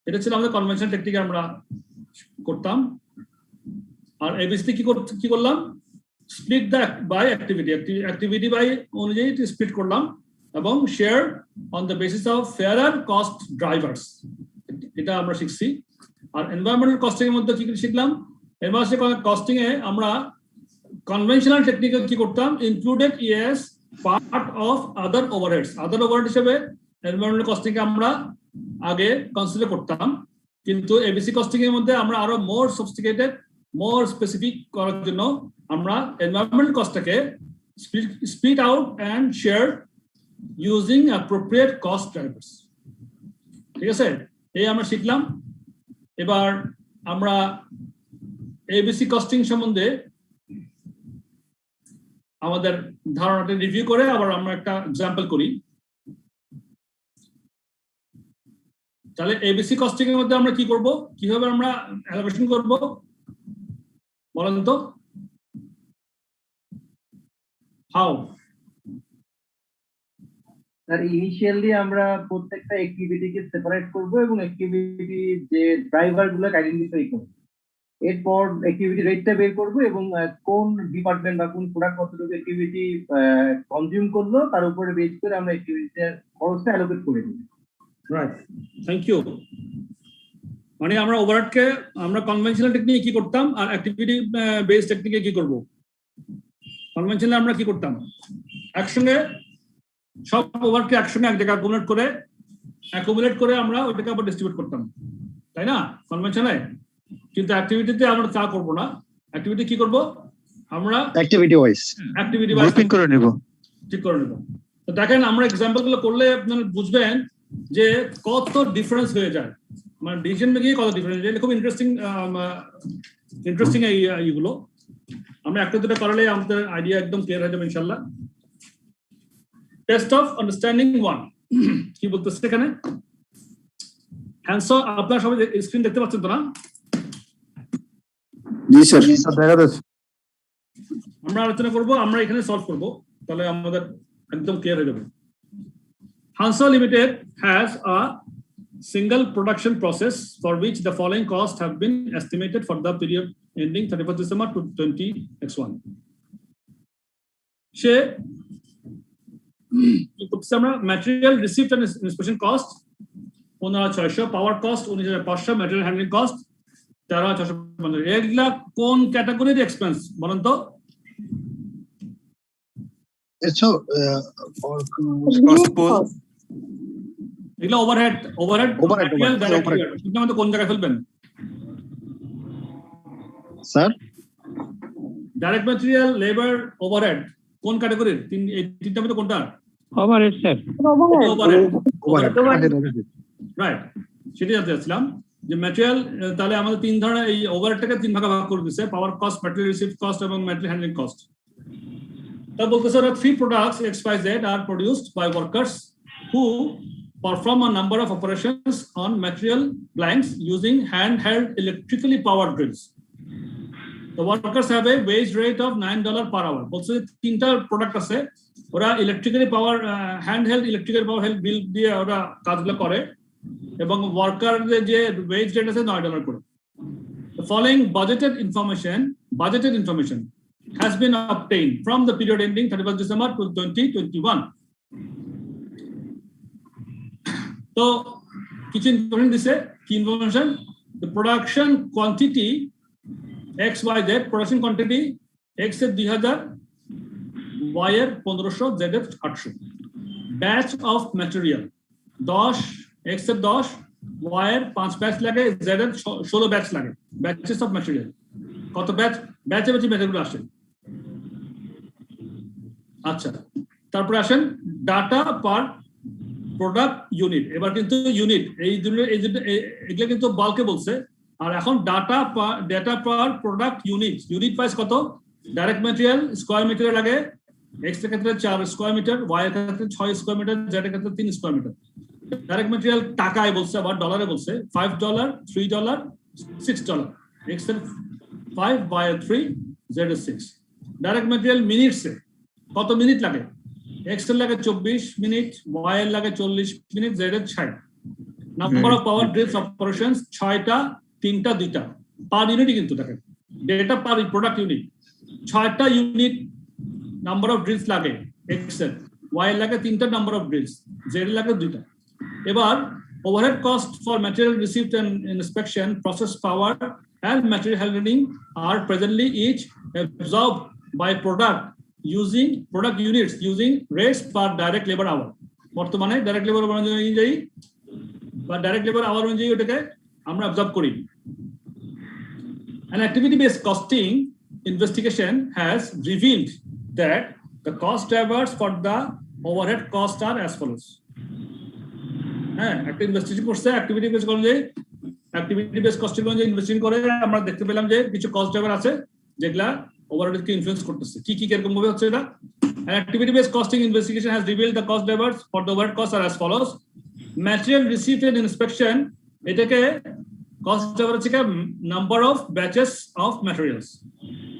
এটা ছিল আমাদের কনভেনশনাল টেকনিকে আমরা করতাম। আর এবিসি কি করলাম? Split the by activity by অনুযায়ী স্প্লিট করলাম এবং share on the basis of fair cost drivers, এটা আমরা শিখছি। আর এনভায়রনমেন্টাল কস্টিং এর মধ্যে কি শিখলাম? এনভায়রনমেন্টাল কস্টিং এ আমরা কনভেনশনাল টেকনিকে কি করতাম? Included yes part of other overheads. Other overhead হিসেবে এনভায়রনমেন্টাল কস্টিং কে আমরা আগে কনসিডার করতাম, কিন্তু এবিসি কস্টিং এর মধ্যে আমরা আরো মোর সফিস্টিকেটেড, মোর স্পেসিফিক করার জন্য আমরা এনভায়রনমেন্টাল কস্টটাকে split out and share using appropriate cost drivers. ঠিক আছে, এই আমরা শিখলাম। এবার আমরা এবিসি কস্টিং সম্বন্ধে আমাদের ধারণাটা রিভিউ করে আবার আমরা একটা এক্সাম্পল করি। তাহলে এবিসি কস্টিং এর মধ্যে আমরা কি করব? কিভাবে আমরা অ্যালোকেশন করব বলেন তো? হাউ? স্যার ইনিশিয়ালি আমরা প্রত্যেকটা অ্যাক্টিভিটিকে সেপারেট করব এবং অ্যাক্টিভিটি যে ড্রাইভার গুলোকে আইডেন্টিফাই করব। এরপর অ্যাক্টিভিটি রেটটা বের করব এবং কোন ডিপার্টমেন্ট বা কোন প্রোডাক্ট কতটুকু অ্যাক্টিভিটি কনজিউম করলো তার উপরে বেস করে আমরা অ্যাক্টিভিটির খরচটা অ্যালোকেট করে দিই। Right, thank you. মানে আমরা ওভারহেডকে আমরা কনভেনশনাল টেকনিকে কি করতাম আর অ্যাক্টিভিটি বেস টেকনিকে কি করব? কনভেনশনালি আমরা কি করতাম? একসঙ্গে সব ওভারহেডকে একসঙ্গে এক জায়গায় অ্যাকুমুলেট করে আমরা ওইটাকে আবার ডিস্ট্রিবিউট করতাম, তাই না? কনভেনশনে। কিন্তু অ্যাক্টিভিটিতে আমরা তা করব না। অ্যাক্টিভিটি কি করব? আমরা অ্যাক্টিভিটি ওয়াইজ গ্রুপিং করে নেব, ঠিক করে নেব। তো দেখেন, আমরা এক্সাম্পল গুলো করলে আপনারা বুঝবেন যে কত ডিফারেন্স হয়ে যায়, মানে ডিসিশন মেকিং কত ডিফারেন্স। এটা খুব ইন্টারেস্টিং এইগুলো। আমরা একটা দুটো করলে আমাদের আইডিয়া একদম ক্লিয়ার হয়ে যাবে ইনশাআল্লাহ। টেস্ট অফ আন্ডারস্ট্যান্ডিং 1 কি বলতেছে এখানে? হ্যান্ডস আপনারা সবাই স্ক্রিন দেখতে পাচ্ছেন তো না? জি স্যার, দেখা যাচ্ছে। আমরা আলোচনা করব, আমরা এখানে সলভ করব, তাহলে আমাদের একদম ক্লিয়ার হয়ে যাবে। Hansa Limited has a single production process for which the following costs have been estimated for the period ending 31st December to 20x1. সে আমরা material received and inspection cost 15,600, power cost 19,500, material handling cost 13,650। এগুলা কোন ক্যাটাগরির এক্সপেন্স বলেন তো? এগুলো ওভারহেড কিন্তু আমাদের কোন জায়গায় ফেলবেন sir direct material labour overhead কোন ক্যাটাগরির এই তিনটার মধ্যে কোনটা ওভারহেড স্যার ওভারহেড রাইট সেটা জানতে চাচ্ছিলাম যে ম্যাটেরিয়াল তাহলে আমাদের তিন ধরনের এই ওভারহেডটাকে তিন ভাগে ভাগ করে দিয়েছে power cost material received cost এবং ম্যাটেরিয়াল হ্যান্ডলিং কস্ট তা বলতেছে ওরা three products XYZ are produced by workers who perform a number of operations on material blanks using handheld electrically powered drills. The workers have a wage rate of $9 per hour. Also, তিনটা প্রোডাক্ট আছে ওরা ইলেকট্রিক্যালি পাওয়ার হ্যান্ডহেল্ড ইলেকট্রিক্যাল পাওয়ার হেল্প বিল দিয়ে ওরা কাজগুলো করে এবং ওয়ার্কারদের যে ওয়েজ রেট আছে $9 করে। The following budgeted information has been obtained from the period ending 31st December 2021. So, কিছু ইনফরমেশন দিছে কি information the production quantity XYZ production quantity X এর 2000 Y এর 1500 Z এর 800 batch of material 10 X এর 10 Y এর 5 ব্যাচ লাগে Z এর 16 ব্যাচ লাগে batches of material কত ব্যাচে মেটেরিয়াল আসে আচ্ছা তারপর আসেন ডাটা পার প্রোডাক্ট ইউনিট এবার কিন্তু ইউনিট এগুলো কিন্তু বাল্কে বলছে আর এখন ডাটা পার প্রোডাক্ট ইউনিট প্রাইস কত ডাইরেক্ট ম্যাটেরিয়াল স্কয়ার মিটারে লাগে এক্স এর ক্ষেত্রে 4 স্কয়ার মিটার ওয়াই এর ক্ষেত্রে 6 স্কয়ার মিটার জেড এর ক্ষেত্রে 3 স্কয়ার মিটার ডাইরেক্ট ম্যাটেরিয়াল টাকায় বলছে আবার ডলারে বলছে $5 $3 $6 এক্স এর 5 ওয়াই এর 3 জেড এর 6 ডাইরেক্ট ম্যাটেরিয়াল মিনিটসে কত মিনিট লাগে এক্স এর লাগে 24 মিনিট ওয়াই এর লাগে 40 মিনিট জেড এর 60 number of power drills operations 6টা 3টা 2টা পার ইউনিট কিন্তু দেখেন ডেটা পার প্রোডাক্ট ইউনিট 6টা ইউনিট নাম্বার অফ ড্রিলস লাগে এক্স এর ওয়াই এর লাগে 3টা নাম্বার অফ ড্রিলস জেড এর লাগে 2টা এবার overhead cost for material received and inspection process power and material handling are presently each absorbed by product units using rates per direct labor hour বর্তমানে ডাইরেক্ট লেবার অনুযায়ী বা ডাইরেক্ট লেবার আওয়ার অনুযায়ী ওটাকে আমরা অবজার্ভ করি An activity-based costing investigation has revealed that the cost drivers for the overhead costs are as follows. একটা ইনভেস্টিগেশন করছে activity-based অনুযায়ী activity-based costing অনুযায়ী ইনভেস্টিগেশন করে আমরা দেখতে পেলাম যে কিছু কস্ট ড্রাইভার আছে যেগুলা ওভারহেডকে ইনফ্লুয়েন্স করতেছে কি কিরকম ভাবে হচ্ছে এটা An activity-based costing investigation has revealed the cost drivers for the overhead costs are as follows. Material received and inspection এটাকে কস্ট ড্রাইভার হচ্ছে number of batches of materials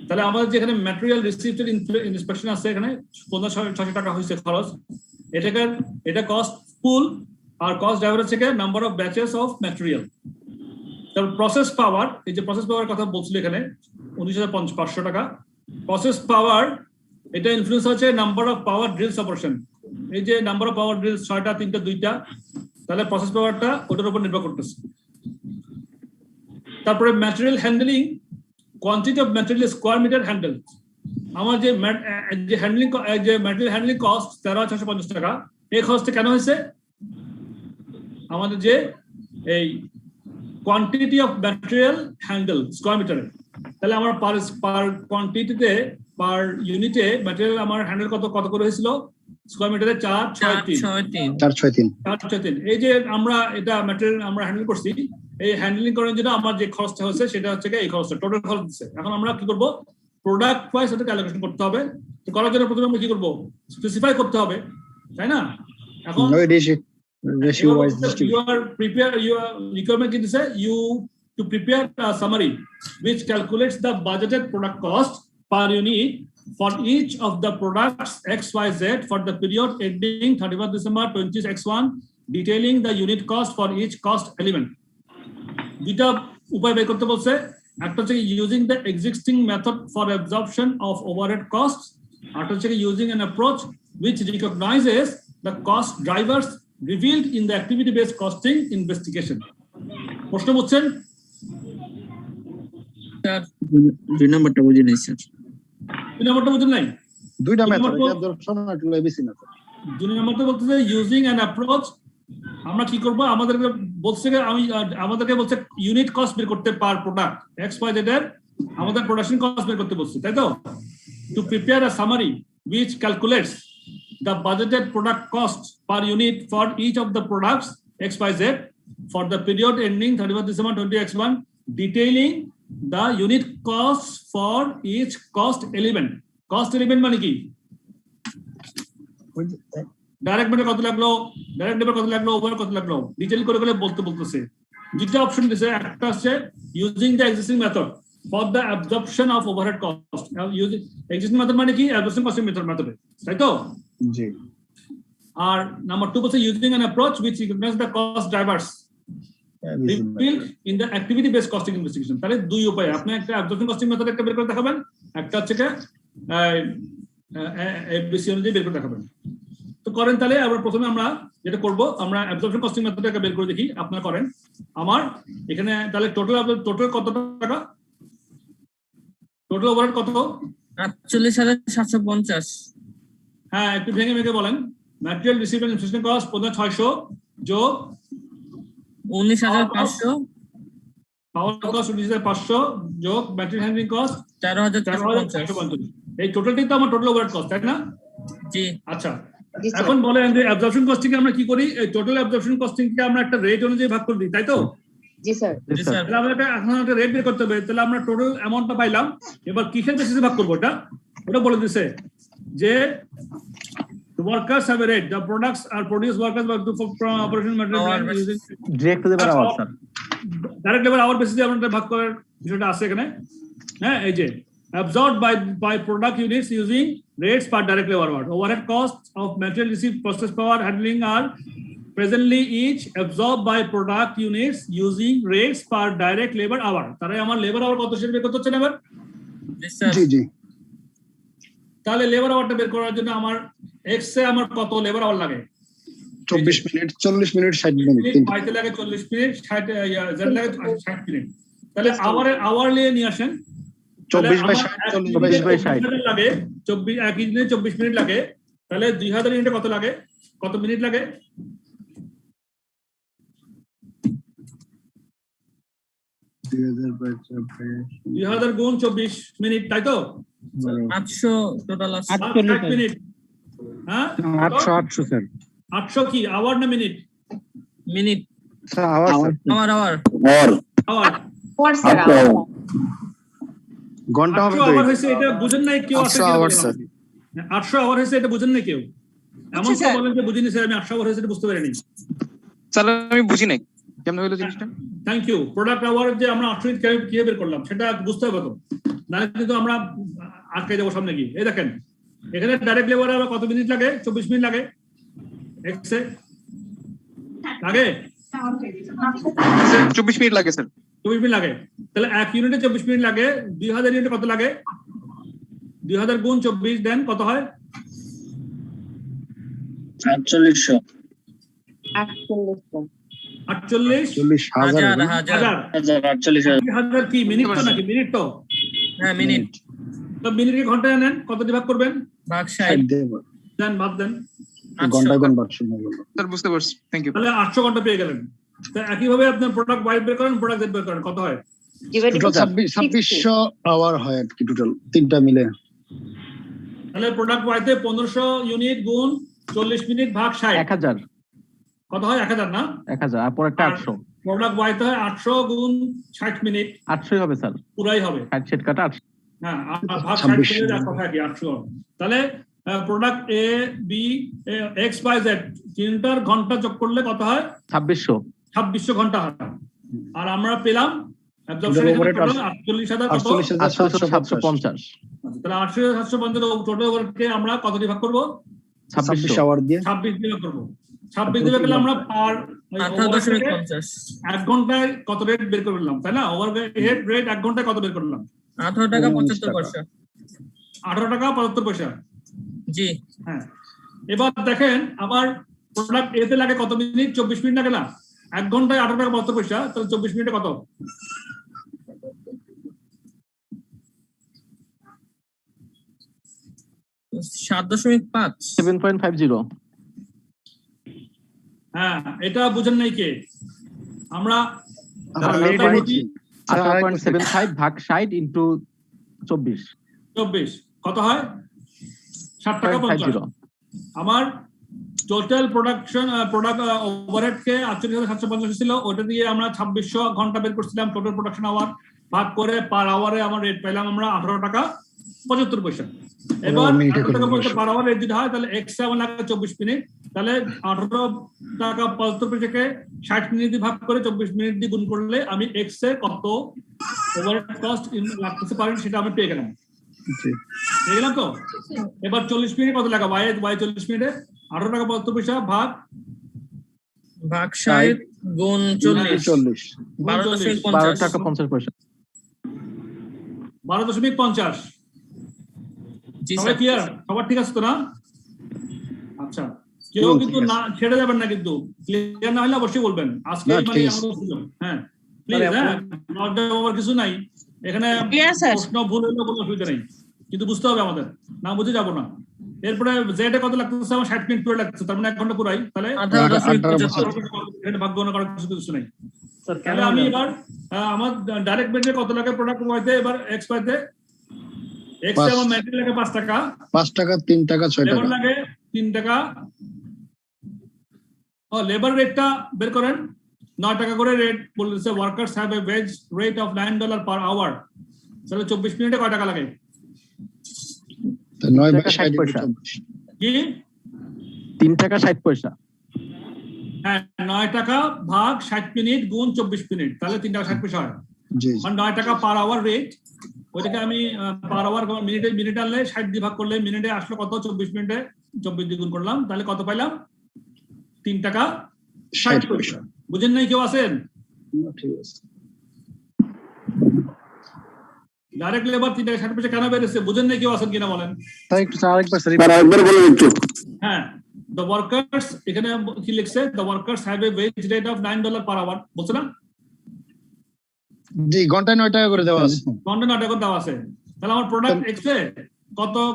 তাহলে আমাদের যেখানে ম্যাটেরিয়াল রিসিভড ইন্সপেকশন আছে এখানে 1500 টাকা হয়েছে খরচ এটা কস্ট পুল আর কস্ট ড্রাইভার হচ্ছে number of batches of material তারপর প্রসেস পাওয়ার এই যে প্রসেস পাওয়ার কথা বলছিল এখানে 19500 টাকা প্রসেস পাওয়ার এটা ইনফ্লুয়েন্স হচ্ছে number of power drills operation এই যে নাম্বার অফ পাওয়ার ড্রিলস 6টা 3টা 2টা তাহলে প্রসেস পাওয়ারটা ওটার উপর নির্ভর করতেছে তারপরে material handling quantity of material square metre handle আমার যে হ্যান্ডলিং যে ম্যাটেরিয়াল হ্যান্ডলিং কস্ট 13650 টাকা এই কস্টটা কেন হয়েছে আমাদের যে এই quantity of material handle square মিটারে তাহলে আমার পার কোয়ান্টিটিতে পার ইউনিটে ম্যাটেরিয়াল আমার হ্যান্ডেল কত করে হয়েছিল স্কয়ার মিটারে 463 এই যে আমরা এটা ম্যাটেরিয়াল আমরা হ্যান্ডেল করছি এই হ্যান্ডলিং করার জন্য আমার যে খরচটা হচ্ছে সেটা হচ্ছে এই খরচটা টোটাল খরচ দিচ্ছে এখন আমরা কি করব প্রোডাক্ট প্রাইস এটা ক্যালকুলেশন করতে হবে তো করার জন্য প্রথমে আমরা কি করব স্পেসিফাই করতে হবে তাই না এখন ratio wise your requirement is you to prepare a summary which calculates the budgeted product cost per unit for each of the products XYZ for the period ending 31st December 2021 detailing the unit cost for each cost element দুইটা উপায় বের করতে বলছে একটা হচ্ছে using the existing method for absorption of overhead costs আর হচ্ছে using an approach which recognizes the cost drivers revealed in the activity based costing investigation প্রশ্ন বুঝছেন স্যার দুই নাম্বারটা বুঝি নাই স্যার দুই নাম্বারটা বুঝেন নাই দুইটা মেথড এটা দর্শন একটু এবিসি না দুই নাম্বারটা বলতেছে using an approach আমরা কি করব, আমাদেরকে বলছে আমাদেরকে বলছে ইউনিট কস্ট বের করতে পার প্রোডাক্ট XYZ এর আমাদের প্রোডাকশন কস্ট বের করতে বলছে, তাই তো? To prepare a summary which calculates the budgeted product cost per unit for each of the products XYZ for the period ending 31st December 2021, detailing the unit costs for each cost element. Cost element মানে কি? ডাইরেক্ট মেটেরিয়াল কত লাগলো, ডাইরেক্ট লেবার কত লাগলো, ওভারহেড কত লাগলো, ডিটেইল করে বলতেছে। দুইটা অপশন দিয়েছে, একটা হচ্ছে using the existing method for the absorption of overhead cost. Using existing method মানে কি? অ্যাবজর্পশন কস্টিং মেথডে, তাই তো? জি। আর নাম্বার 2 বলছে using an approach which recognise the cost drivers built in the activity based costing investigation। তাহলে দুই উপায়, আপনি একটা অ্যাবজর্পশন কস্টিং মেথড একটা বের করে দেখাবেন, একটা হচ্ছে এবিসি অনুযায়ী বের করে দেখাবেন। তো করেন তাহলে। আমরা প্রথমে আমরা যেটা করব, আমরা অ্যাবজর্পশন কস্টিং মেথডটাকে বের করে দেখি, আপনারা করেন। আমার এখানে তাহলে টোটাল কত টাকা, টোটাল ওভারহেড কত? 48,750। হ্যাঁ, একটু ভেঙে ভেঙে বলেন। Material receive and installation cost 15,600 যোগ 19,500, পাওয়ার কস্ট 19,500 যোগ ম্যাটেরিয়াল হ্যান্ডলিং কস্ট 4,450। এই টোটালটাই তো আমার টোটাল ওভারহেড কস্ট, তাই না? জি। আচ্ছা, এখন বলেন যে অ্যাবজর্পশন কস্টিং আমরা কি করি? এই টোটাল অ্যাবজর্পশন কস্টিং কে আমরা একটা রেট অনুযায়ী ভাগ করে দিই, তাই তো? জি স্যার। তাহলে আমরা এখন একটা রেট বের করতে হবে। তাহলে আমরা টোটাল অ্যামাউন্টটা পাইলাম, এবার কিসের বেসিসে ভাগ করব? ওটা বলে দিছে যে the workers have a rate, the products are produced workers work to from operation material using direct labour hour sir. Direct labour hour বেসিসে আমরা ভাগ করার বিষয়টা আছে এখানে। হ্যাঁ, এই যে absorbed by product units using rates per direct labor hour. Overhead costs of material received, process power, handling are presently each absorbed by product units using rates per direct labor hour. তারাই আমার লেবার আওয়ার কত সেটা বের করতে হচ্ছে না এবার? জি জি। তাহলে লেবার আওয়ারটা বের করার জন্য আমার এক্স এ আমার কত লেবার আওয়ার লাগে? 24 মিনিট, 40 মিনিট, 60 মিনিট। পাইতে লাগে 40 মিনিট, 60 জেড লাগে 60 মিনিট। তাহলে আওয়ারলি নিয়ে আসেন। 24/60 লাগে 24, একই দিনে 24 মিনিট লাগে। তাহলে 2000 ইউনিটে কত লাগে, কত মিনিট লাগে? 2000 গুণ 24 মিনিট, তাই তো? 800 টোটাল আছে। 60 মিনিট। হ্যাঁ, 800 স্যার। 800 কি আওয়ার না minute? Minute. Sir hour. Hour. Sir ঘন্টা হবে তো? আওয়ার হইছে, এটা বুঝেন নাই কেউ? 800 আওয়ার স্যার। 800 আওয়ার হইছে, এটা বুঝেন নাই কেউ? এমন তো বলেন যে বুঝিনি স্যার, আমি 800 আওয়ার হইছে এটা বুঝতে পারিনি। স্যার আমি বুঝি নাই কেমন হলো জিনিসটা। Thank you. প্রোডাক্ট আওয়ার যে আমরা 800 ইউনিট কিভাবে বের করলাম সেটা বুঝতে হবে তো, না কিন্তু আমরা আটকে যাবো সামনে গিয়ে। এই দেখেন এখানে ডাইরেক্ট লেবার আওয়ার কত মিনিট লাগে? 24 মিনিট লাগে। এক্স এ লাগে 24 মিনিট লাগে স্যার। 24 মিনিট লাগে। তাহলে 1 ইউনিটে 24 মিনিট লাগে। 2000 ইউনিটে কত লাগে? 2000 গুণ 24 দেন কত হয়? 4800। 48,000 কি মিনিট তো নাকি? মিনিট তো। হ্যাঁ মিনিট। তো মিনিটকে ঘন্টায় নেন, কত দিয়ে ভাগ করবেন? ভাগ 60 দেন, ভাগ দেন। ঘন্টা কোন ভার্সন হলো? স্যার বুঝতে পারছি, থ্যাংক ইউ। তাহলে 800 ঘন্টা পেয়ে গেলেন। তো একইভাবে আপনার প্রোডাক্ট ওয়াই বের করেন, প্রোডাক্ট জেড বের করেন, কত হয়? টোটাল 2600 আওয়ার হয় কি টোটাল তিনটা মিলে। তাহলে প্রোডাক্ট ওয়াইতে 1500 ইউনিট গুণ 40 মিনিট ভাগ 60 1000 কত হয়? 1000 না? 1000 আর পরেরটা 800। প্রোডাক্ট ওয়াইতে হয় 800 গুণ 60 মিনিট 800 হবে স্যার। পুরাই হবে। 60 সেট কাটা 800। হ্যাঁ, আর ভাগ 60 মিনিট আর কথা কি 800। তাহলে product A B x Y Z তিনটার ঘন্টা যোগ করলে কত হয়? 2600 ঘন্টা হয়। আর আমরা পেলাম অ্যাবজর্পশন 48,750। তাহলে 8,750 টোটাল ওভারকে আমরা কত দিয়ে ভাগ করব? 26 আওয়ার দিয়ে 26 দিয়ে ভাগ করব। 26 দিয়ে গেলে আমরা পার 18.50। 1 ঘন্টায় কত রেট বের করে নিলাম, তাই না? ওভারহেড রেট 1 ঘন্টায় কত বের করলাম? 18 টাকা 75 পয়সা। 18 টাকা 75 পয়সা। জি। হ্যাঁ, এবার দেখেন আমার প্রোডাক্ট এতে লাগে কত মিনিট? 24 মিনিট লাগে না? 1 ঘন্টায় 18 টাকা 72 পয়সা। তাহলে 24 মিনিটে কত? 7.5। 7.50। হ্যাঁ, এটা বুঝেন নাই কে? আমরা এটা হচ্ছে 18.75 ভাগ 60 ইনটু 24 24 কত হয়? 60 টাকা 50। 50 আমার টোটাল প্রোডাক্ট ওভারহেড কে 48,750 ছিল, ওটা দিয়ে আমরা 2600 ঘন্টা বের করছিলাম টোটাল প্রোডাকশন আওয়ার, ভাগ করে পার আওয়ারে আমার রেট পেলাম আমরা 18 টাকা 75 পয়সা। এবার 18 টাকা পার আওয়ার রেট যদি হয় তাহলে এক্স আমার লাগে 24 মিনিট, তাহলে 18 টাকা 75 পয়সাকে 60 মিনিট দিয়ে ভাগ করে 24 মিনিট দিয়ে গুণ করলে আমি এক্স এ কত ওভারহেড কস্ট লাগতে পারেন সেটা আমি পেয়ে গেলাম। পেয়ে গেলাম তো? এবার 40 মিনিট কত লাগা? ওয়াই 40 মিনিটে 18 টাকা 75 পয়সা ভাগ 60 গুণ 40 12 টাকা 50 পয়সা 12.50। জি সবাই স্যার। ক্লিয়ার? সবার ঠিক আছে তো না? আচ্ছা, কেউ কিন্তু না ছেড়ে যাবেন না, কিন্তু ক্লিয়ার না হলে অবশ্যই বলবেন। আজকে মানে আমাদের সুযোগ। হ্যাঁ প্লিজ, হ্যাঁ লজ্জা পাওয়ার কিছু নাই এখানে, প্রশ্ন ভুল হলে কোনো অসুবিধা নেই, কিন্তু বুঝতে হবে আমাদের, না বুঝে যাবো না। এরপরে জেডে কত লাগতেছে? আমার 60 মিনিট পুরো লাগতেছে, তার মানে 1 ঘন্টা পুরাই, তাহলে 18.75 ভাগ্য না করার কিছু নেই। তাহলে আমি এবার আমার ডাইরেক্ট বেঞ্চে কত লাগে প্রোডাক্ট পাইতে, এবার এক্স পাইতে এক্স এ আমার ম্যাটেরিয়াল লাগে 5 টাকা, 5 টাকা 3 টাকা 6 লেবার টাকা লাগে 3 টাকা। লেবার রেটটা বের করেন, 9 টাকা করে রেট বলেছে। Workers have a wage rate of $9 per hour, তাহলে 24 মিনিটে কয় টাকা লাগে? 9 টাকা 60 পয়সা। কি 3 টাকা 60 পয়সা। হ্যাঁ, 9 টাকা ভাগ 60 মিনিট গুণ 24 মিনিট, তাহলে 3 টাকা 60 পয়সা হয়। জি মানে 9 টাকা পার আওয়ার রেট, ওইটাকে আমি পার আওয়ার মিনিট আনলে 60 দিয়ে ভাগ করলে মিনিটে আসলো কত? 24 মিনিটে 24 দিয়ে গুণ করলাম, তাহলে কত পাইলাম? 3 টাকা 60 পয়সা। বুঝেন নাই কেউ আছেন? ঠিক আছে। ডাইরেক্ট লেবার 3 টাকা 60 পয়সা কেন বেড়েছে? বুঝেন নাই কেউ আছেন কিনা বলেন? তাই একটু আরেকবার আরেকবার বলুন একটু। হ্যাঁ, the workers এখানে কি লিখছে? the workers have a wage rate of $9 per hour, বলছে না? জি, ঘন্টায় 9 টাকা করে দেওয়া আছে। ঘন্টা 9 টাকা দেওয়া আছে, তাহলে আমার প্রোডাক্ট এক্স এ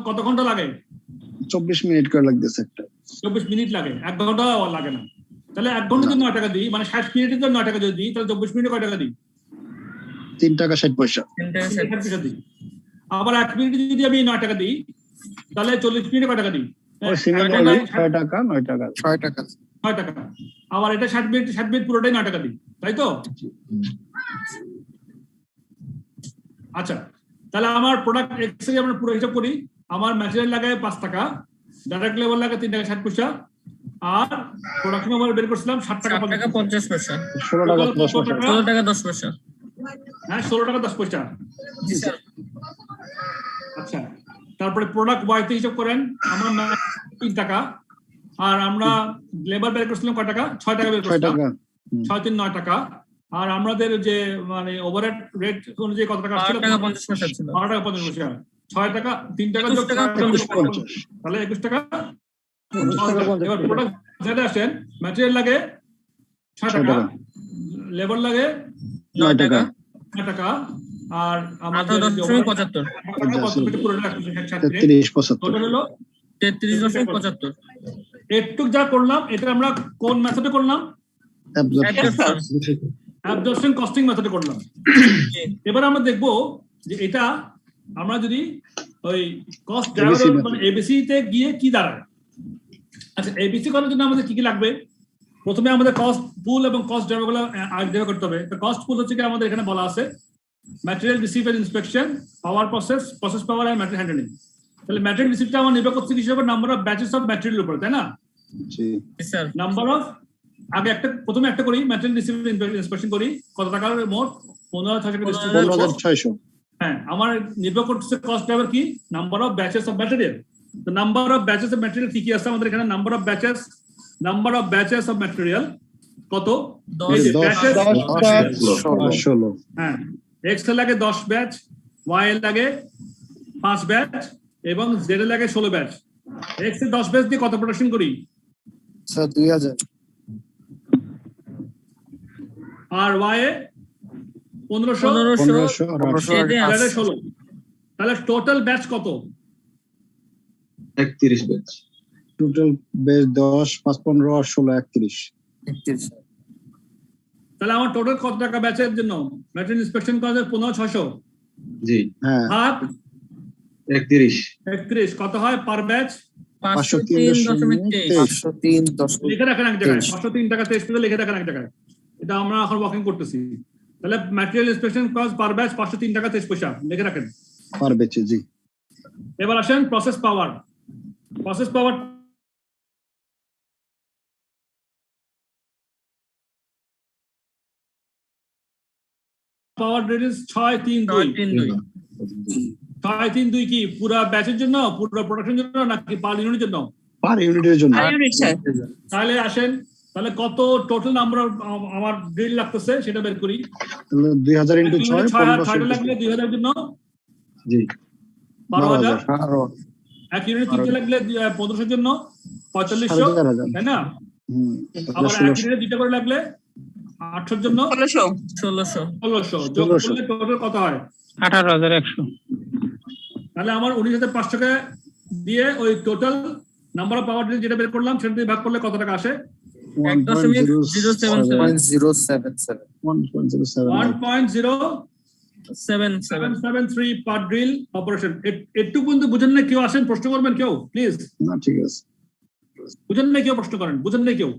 কত ঘন্টা লাগে? 24 মিনিট করে লাগতেছে একটা। 24 মিনিট লাগে, 1 ঘন্টা লাগে না। তাহলে 1 ঘন্টা যদি 9 টাকা দিই, মানে 60 মিনিটে যদি 9 টাকা যদি দিই, তাহলে 24 মিনিটে কয় টাকা দিই? 3 টাকা 60 পয়সা। 3 টাকা 60 60 পয়সা দিই। আবার 1 মিনিটে যদি আমি 9 টাকা দিই, তাহলে 40 মিনিটে কয় টাকা দিই? ওই সিঙ্গেল 6 টাকা 9 টাকা 6 টাকা 9 টাকা। আবার এটা 60 মিনিট পুরোটাই 9 টাকা দিই, তাই তো? আচ্ছা, তাহলে আমার প্রোডাক্ট এক্স এর আমরা পুরো হিসাব করি। আমার ম্যাটেরিয়াল লাগে 5 টাকা, ডাইরেক্ট লেবার লাগে 3 টাকা 60 পয়সা, আর প্রোডাকশন ওভার বের করছিলাম 60 টাকা 50 পয়সা, 16 টাকা 10 পয়সা। 16 টাকা 10 পয়সা। হ্যাঁ, 16 টাকা 10 পয়সা। জি স্যার। আচ্ছা, তারপরে প্রোডাক্ট ওয়াই তে হিসাব করেন, আমার 3 টাকা, আর আমরা লেবার বের করছিলাম কয় টাকা? 6 টাকা বের 6 করছিলাম, টাকা 6 3 9 টাকা। আর আমাদের যে মানে ওভারহেড রেট অনুযায়ী কত টাকা 8 ছিল? টাকা 50 পয়সা ছিল। 8 টাকা 50 পয়সা। 6 টাকা 3 টাকা 21 টাকা 50 তাহলে 21 টাকা। 50 টাকা 50 এবার প্রোডাক্ট যেটা আসেন, ম্যাটেরিয়াল লাগে 6 টাকা, লেবার লাগে 9 টাকা, 9 টাকা, আর আমাদের 18.75 পুরোটা 33 75 টোটাল হলো 33.75। একটু যা করলাম এটা আমরা কোন মেথডে করলাম? অ্যাবজর্পশন কস্টিং মেথডে করলাম। এবার আমরা দেখবো যে এটা আমরা যদি ওই কস্ট ড্রাইভার মানে এবিসি তে গিয়ে কি দাঁড়ায়। আচ্ছা, এবিসি করার জন্য আমাদের কি কি লাগবে? প্রথমে আমাদের কস্ট পুল এবং কস্ট ড্রাইভার গুলো আইডেন্টিফাই করতে হবে। তো কস্ট পুল হচ্ছে কি আমাদের এখানে বলা আছে material receive and inspection, power process power and material handling. তাহলে ম্যাটেরিয়াল রিসিভটা আমার নির্ভর করছে হিসেবে number of batches of material উপর, তাই না? জি স্যার। নাম্বার অফ আগে প্রথমে একটা করি, ম্যাটেরিয়াল রিসিভ ইন্সপেকশন করি, কত টাকার মোট? 15,600। হ্যাঁ, আমার নির্ভর করছে কস্ট ড্রাইভার কি number of batches of material. তো number of batches of material কি কি আছে আমাদের এখানে? Number of batches of material কত? 16 হ্যাঁ, এক্স এর লাগে 10 ব্যাচ, ওয়াই এর লাগে 5 ব্যাচ এবং জেড এর লাগে 16 ব্যাচ। এক্স এর 10 ব্যাচ দিয়ে কত প্রোডাকশন করি? স্যার 2000। R Y A 1500 16। তাহলে টোটাল ব্যাচ কত? 31 ব্যাচ। Total base 10 5 15 16 31। তাহলে আমার টোটাল কত টাকা ব্যাচের জন্য ম্যাটেরিয়াল ইন্সপেকশন কস্ট 15,600 জি হ্যাঁ ভাগ 31 কত হয় পার ব্যাচ? 503.23 লিখে রাখেন এক জায়গায় 503 টাকা 23 পয়সা লিখে রাখেন এক জায়গায়। এটা আমরা এখন ওয়ার্কিং করতেছি। তাহলে material inspection cost per batch 503 টাকা 23 পয়সা লিখে রাখেন পার ব্যাচে। জি এবার আসেন process power. Process power power rate is 632 632 কি পুরো ব্যাচের জন্য, পুরো প্রোডাকশনের জন্য নাকি পার ইউনিটের জন্য? পার ইউনিটের জন্য। তাহলে আসেন তাহলে কত টোটাল নাম্বার আমার ড্রিল লাগতেছে সেটা বের করি। 2000 ইনটু 6 6 লাগলে 2000 এর জন্য জি 12000 এক ইউনিট কিনতে লাগলে 1500 এর জন্য 4500 তাই না? আবার এক ইউনিটে দুটো করে লাগলে 800 এর জন্য 1600 যোগ করলে টোটাল কত হয়? 18,100। তাহলে আমার 19,500 টাকা দিয়ে ওই total number of power drill যেটা বের করলাম সেটা দিয়ে ভাগ করলে কত টাকা আসে? 1.0773 পার ড্রিল অপারেশন। একটু পর্যন্ত বুঝেন না কেউ? আসেন প্রশ্ন করবেন কেউ প্লিজ। না ঠিক আছে, বুঝেন না কেউ? প্রশ্ন করেন। বুঝেন না কেউ?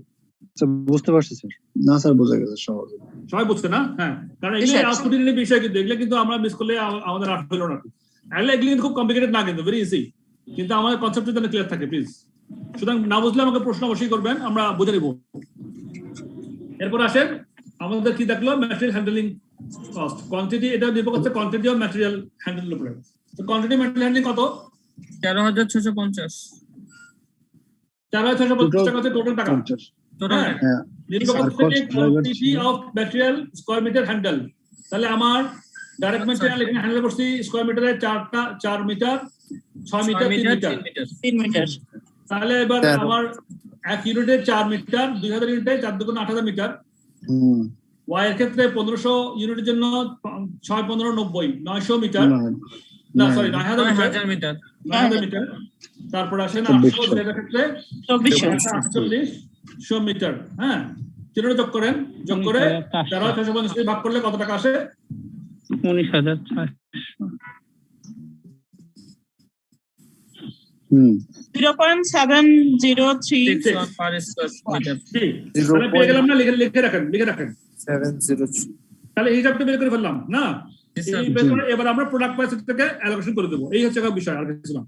বুঝতে পারছি স্যার। না স্যার বোঝা গেছে সহজে। সবাই বুঝছে না? হ্যাঁ, কারণ এগুলো আউটপুটের বিষয় কিন্তু এগুলো কিন্তু আমরা মিস করলে আমাদের আর হলো না। এগুলো কিন্তু খুব কমপ্লিকেটেড না, কিন্তু ভেরি ইজি, কিন্তু আমাদের কনসেপ্ট যেন ক্লিয়ার থাকে প্লিজ। সুতরাং না বুঝলে আমাকে প্রশ্ন অবশ্যই করবেন, আমরা বুঝে নিব। এরপর আসেন আমাদের কি দেখলো? Material handling cost quantity. এটা নির্ভর করছে কোয়ান্টিটি অফ ম্যাটেরিয়াল হ্যান্ডেল উপরে। তো কোয়ান্টিটি ম্যাটেরিয়াল হ্যান্ডলিং কত? 13,650 13,650 টাকা হচ্ছে টোটাল টাকা। হ্যাঁ নির্ভর করছে quantity of material square metre handle. তাহলে আমার ডাইরেক্ট ম্যাটেরিয়াল এখানে হ্যান্ডেল করছি স্কয়ার মিটারে 4 মিটার 6 মিটার 3 মিটার। তাহলে এবার আমার এক ইউনিটে 4 মিটার, 2000 ইউনিটে 4 দুগুণ 8000 মিটার। ওয়াই এর ক্ষেত্রে 1500 ইউনিটের জন্য 6 15 90 900 মিটার, না সরি 9000 মিটার। তারপর আসেন 800 এর ক্ষেত্রে 2400 মিটার। হ্যাঁ, তিনটা যোগ করেন, যোগ করে 13,650 ভাগ করলে কত টাকা আসে? 19,600। 0.703 পার স্কয়ার মিটার। তাহলে পেয়ে গেলাম না? লিখে রাখেন 703। তাহলে এই হিসাবটা বের করে ফেললাম না? এবার আমরা প্রোডাক্ট প্রাইস থেকে অ্যালোকেশন করে দেবো। এই হচ্ছে বিষয়, আর কিছু না।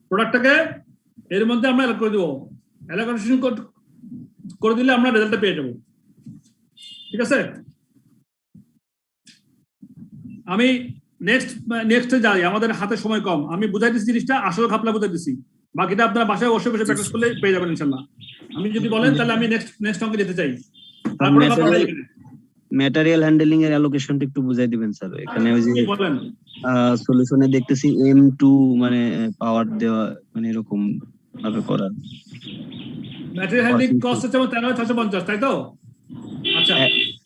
প্রোডাক্টটাকে এর মধ্যে আমরা অ্যালোক করে দেবো। অ্যালোকেশন করে দিলে আমরা রেজাল্টটা পেয়ে যাবো। ঠিক আছে, আমি নেক্সটে যাই, আমাদের হাতে সময় কম। আমি বুঝাই দিচ্ছি জিনিসটা, আসলে ঘাপলা বুঝাই দিচ্ছি। বাকিটা আপনারা বাসায় বসে বসে প্র্যাকটিস করলে পেয়ে যাবেন ইনশাআল্লাহ। আমি যদি বলেন তাহলে আমি নেক্সট অঙ্কে যেতে চাই। ম্যাটেরিয়াল হ্যান্ডলিং এর অ্যালোকেশনটা একটু বুঝাই দিবেন স্যার। এখানে ওই যে বলেন সলিউশনে দেখতেছি M2 মানে পাওয়ার দেওয়া, মানে এরকম ভাবে করা। ম্যাটেরিয়াল হ্যান্ডলিং কস্ট হচ্ছে 13,650, তাই তো? আচ্ছা,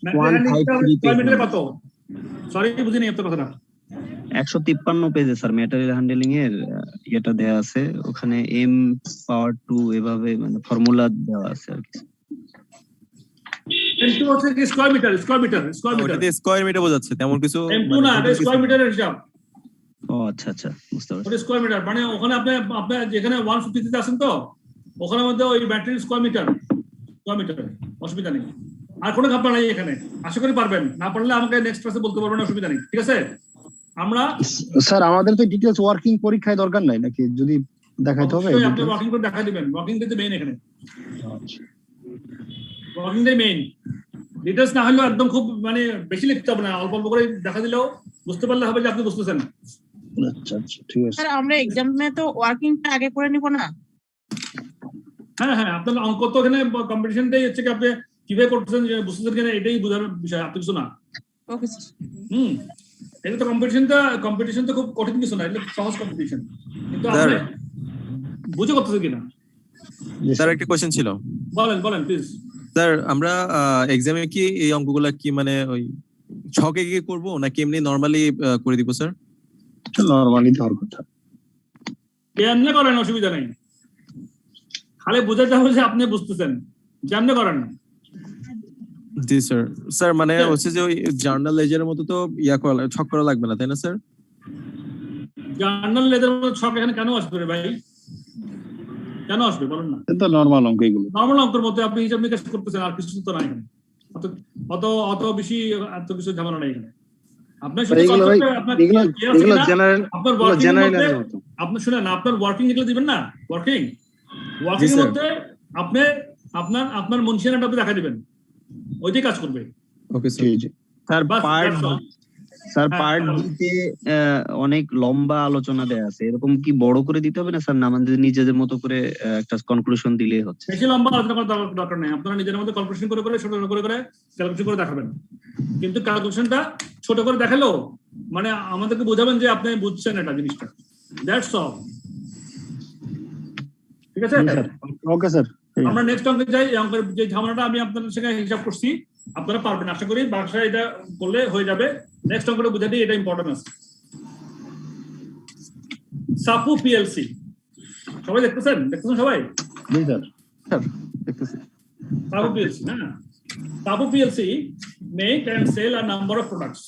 ম্যাটেরিয়াল হ্যান্ডলিং কত? সরি বুঝিনি আপনার কথাটা। 153 পেজে স্যার ম্যাটেরিয়াল হ্যান্ডলিং এর এটা দেয়া আছে, ওখানে M পাওয়ার 2 এভাবে মানে ফর্মুলা দেওয়া আছে আর কি। M2 হচ্ছে কি স্কয়ার মিটার। ওটাতে স্কয়ার মিটার বোঝাচ্ছে, তেমন কিছু M2 না, এটা স্কয়ার মিটারের হিসাব। ও আচ্ছা আচ্ছা, বুঝতে পারছি। ওটা স্কয়ার মিটার মানে ওখানে আপনি যেখানে 150 তে আছেন তো ওখানে মধ্যে ওই ব্যাটারি স্কয়ার মিটার, অসুবিধা নেই। আর কোনো ঘাপলা নাই এখানে, আশা করি পারবেন। না পারলে আমাকে নেক্সট ক্লাসে বলতে পারবেন, অসুবিধা নেই। ঠিক আছে, আমরা স্যার আমাদের তো ডিটেইলস ওয়ার্কিং পরীক্ষায় দরকার নাই নাকি? যদি দেখাইতে হবে আপনি ওয়ার্কিং করে দেখা দিবেন। ওয়ার্কিং দিতে মেইন এখানে, ওয়ার্কিং টাই মেইন। ডিটেইলস না হলেও একদম খুব মানে বেশি লিখতে হবে না, অল্প অল্প করে দেখা দিলেও বুঝতে পারলে হবে যে আপনি বুঝতেছেন। আচ্ছা আচ্ছা ঠিক আছে স্যার আমরা এক্সামে তো ওয়ার্কিংটা আগে করে নিব না? হ্যাঁ, আপনার অঙ্ক তো এখানে কম্পিটিশনটাই হচ্ছে কি আপনি কিভাবে করতেছেন বুঝতেছেন কিনা এটাই বোঝার বিষয়, আপনি কিছু না। Okay sir. এটা তো কম্পিটিশন তো খুব কঠিন কিছু না, এটা সহজ কম্পিটিশন, কিন্তু আপনি বুঝে করতেছেন কিনা। স্যার একটা কোশ্চেন ছিল। বলেন প্লিজ। স্যার আমরা এক্সামে কি এই অঙ্কগুলা কি মানে ওই ছকে কি করব নাকি এমনি নরমালি করে দিব স্যার? নরমালি ধর কথা এমনি করেন, অসুবিধা নেই। খালি বুঝাতে হবে যে আপনি বুঝতেছেন, যেমনি করেন না। জি স্যার। স্যার মানে হচ্ছে যে ওই জার্নাল লেজারের মতো তো ছক করা লাগবে না, তাই না স্যার? জার্নাল লেজার মতো ছক এখানে কেন আসবে রে ভাই? কেন আসবে বলেন না? এটা নরমাল অঙ্ক এগুলো। নরমাল অঙ্কের মধ্যে আপনি হিসাব নিকাশ করতেছেন, আর কিছু তো নাই এখানে। অত অত বেশি এত কিছু ঝামেলা নাই এখানে। আপনার শুধু এগুলো ভাই এগুলো জেনারেল আপনার ওয়ার্কিং জেনারেল মধ্যে মতো। আপনি শুনেন, আপনার ওয়ার্কিং যেগুলো দিবেন না, ওয়ার্কিং এর মধ্যে আপনি আপনার মুনশিয়ানাটা আপনি দেখা দিবেন, ওইটাই কাজ করবে। Okay sir. Sir bus, part that's all. Sir হ্যাঁ, পার্ট বলো। বিতে অনেক লম্বা আলোচনা দেয়া আছে, এরকম কি বড় করে দিতে হবে না স্যার? না আমাদের নিজেদের মতো করে একটা কনক্লুশন দিলেই হচ্ছে? বেশি লম্বা আলোচনা করার দরকার নেই, আপনারা নিজের মধ্যে ক্যালকুলেশন করে ছোট করে ক্যালকুলেশন করে দেখাবেন। কিন্তু ক্যালকুলেশনটা ছোট করে দেখালো মানে আমাদেরকে বোঝাবেন যে আপনি বুঝছেন এটা জিনিসটা, দ্যাটস অল। ঠিক আছে, ওকে স্যার। আমরা নেক্সট অঙ্কে যাই। এই অঙ্কের যে ঝামেলাটা আমি আপনাদের সঙ্গে হিসাব করছি, আপনারা পারবেন আশা করি, বাসায় এটা করলে হয়ে যাবে। নেক্সট অঙ্কটা বুঝাতে এটা ইম্পর্টেন্ট আছে। সাপু পিএলসি সবাই দেখতেছেন সবাই? জি স্যার। স্যার দেখতেছি। Sabu PLC, na? Sabu PLC make and sell a number of products.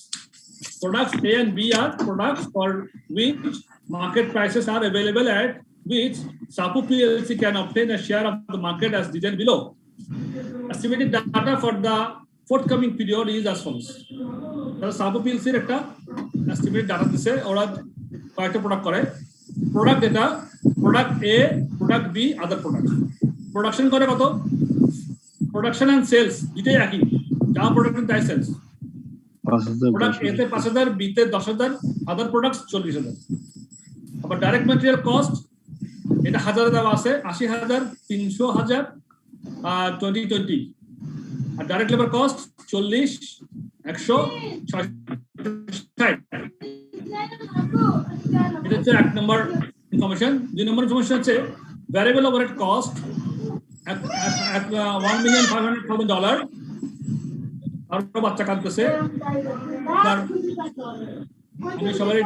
Products A and B are products for which market prices are available at which Sabu PLC can obtain a share of the market as detailed below. Estimated data for the forthcoming period is as follows. Sabu PLC একটা estimate data দিছে, ওরা কয়েকটা প্রোডাক্ট করে। প্রোডাক্ট এটা product A, product B, other product. Production করে কত? প্রোডাকশন এন্ড সেলস দুইটাই একই, যা প্রোডাকশন তাই সেলস। প্রোডাক্ট এ তে 5,000, বি তে 10,000, আদার প্রোডাক্টস 40,000। আবার ডাইরেক্ট ম্যাটেরিয়াল কস্ট এটা হাজারে দেওয়া আছে, 80,000, 300,000 2020। আর ডাইরেক্ট লেবার কস্ট 40, 100, 60। এটা হচ্ছে 1 নম্বর ইনফরমেশন। 2 নম্বর ইনফরমেশন হচ্ছে ভ্যারিয়েবল ওভারহেড কস্ট at $1,500,000 আর বাচ্চা কাঁদতেছে। আমি সবাই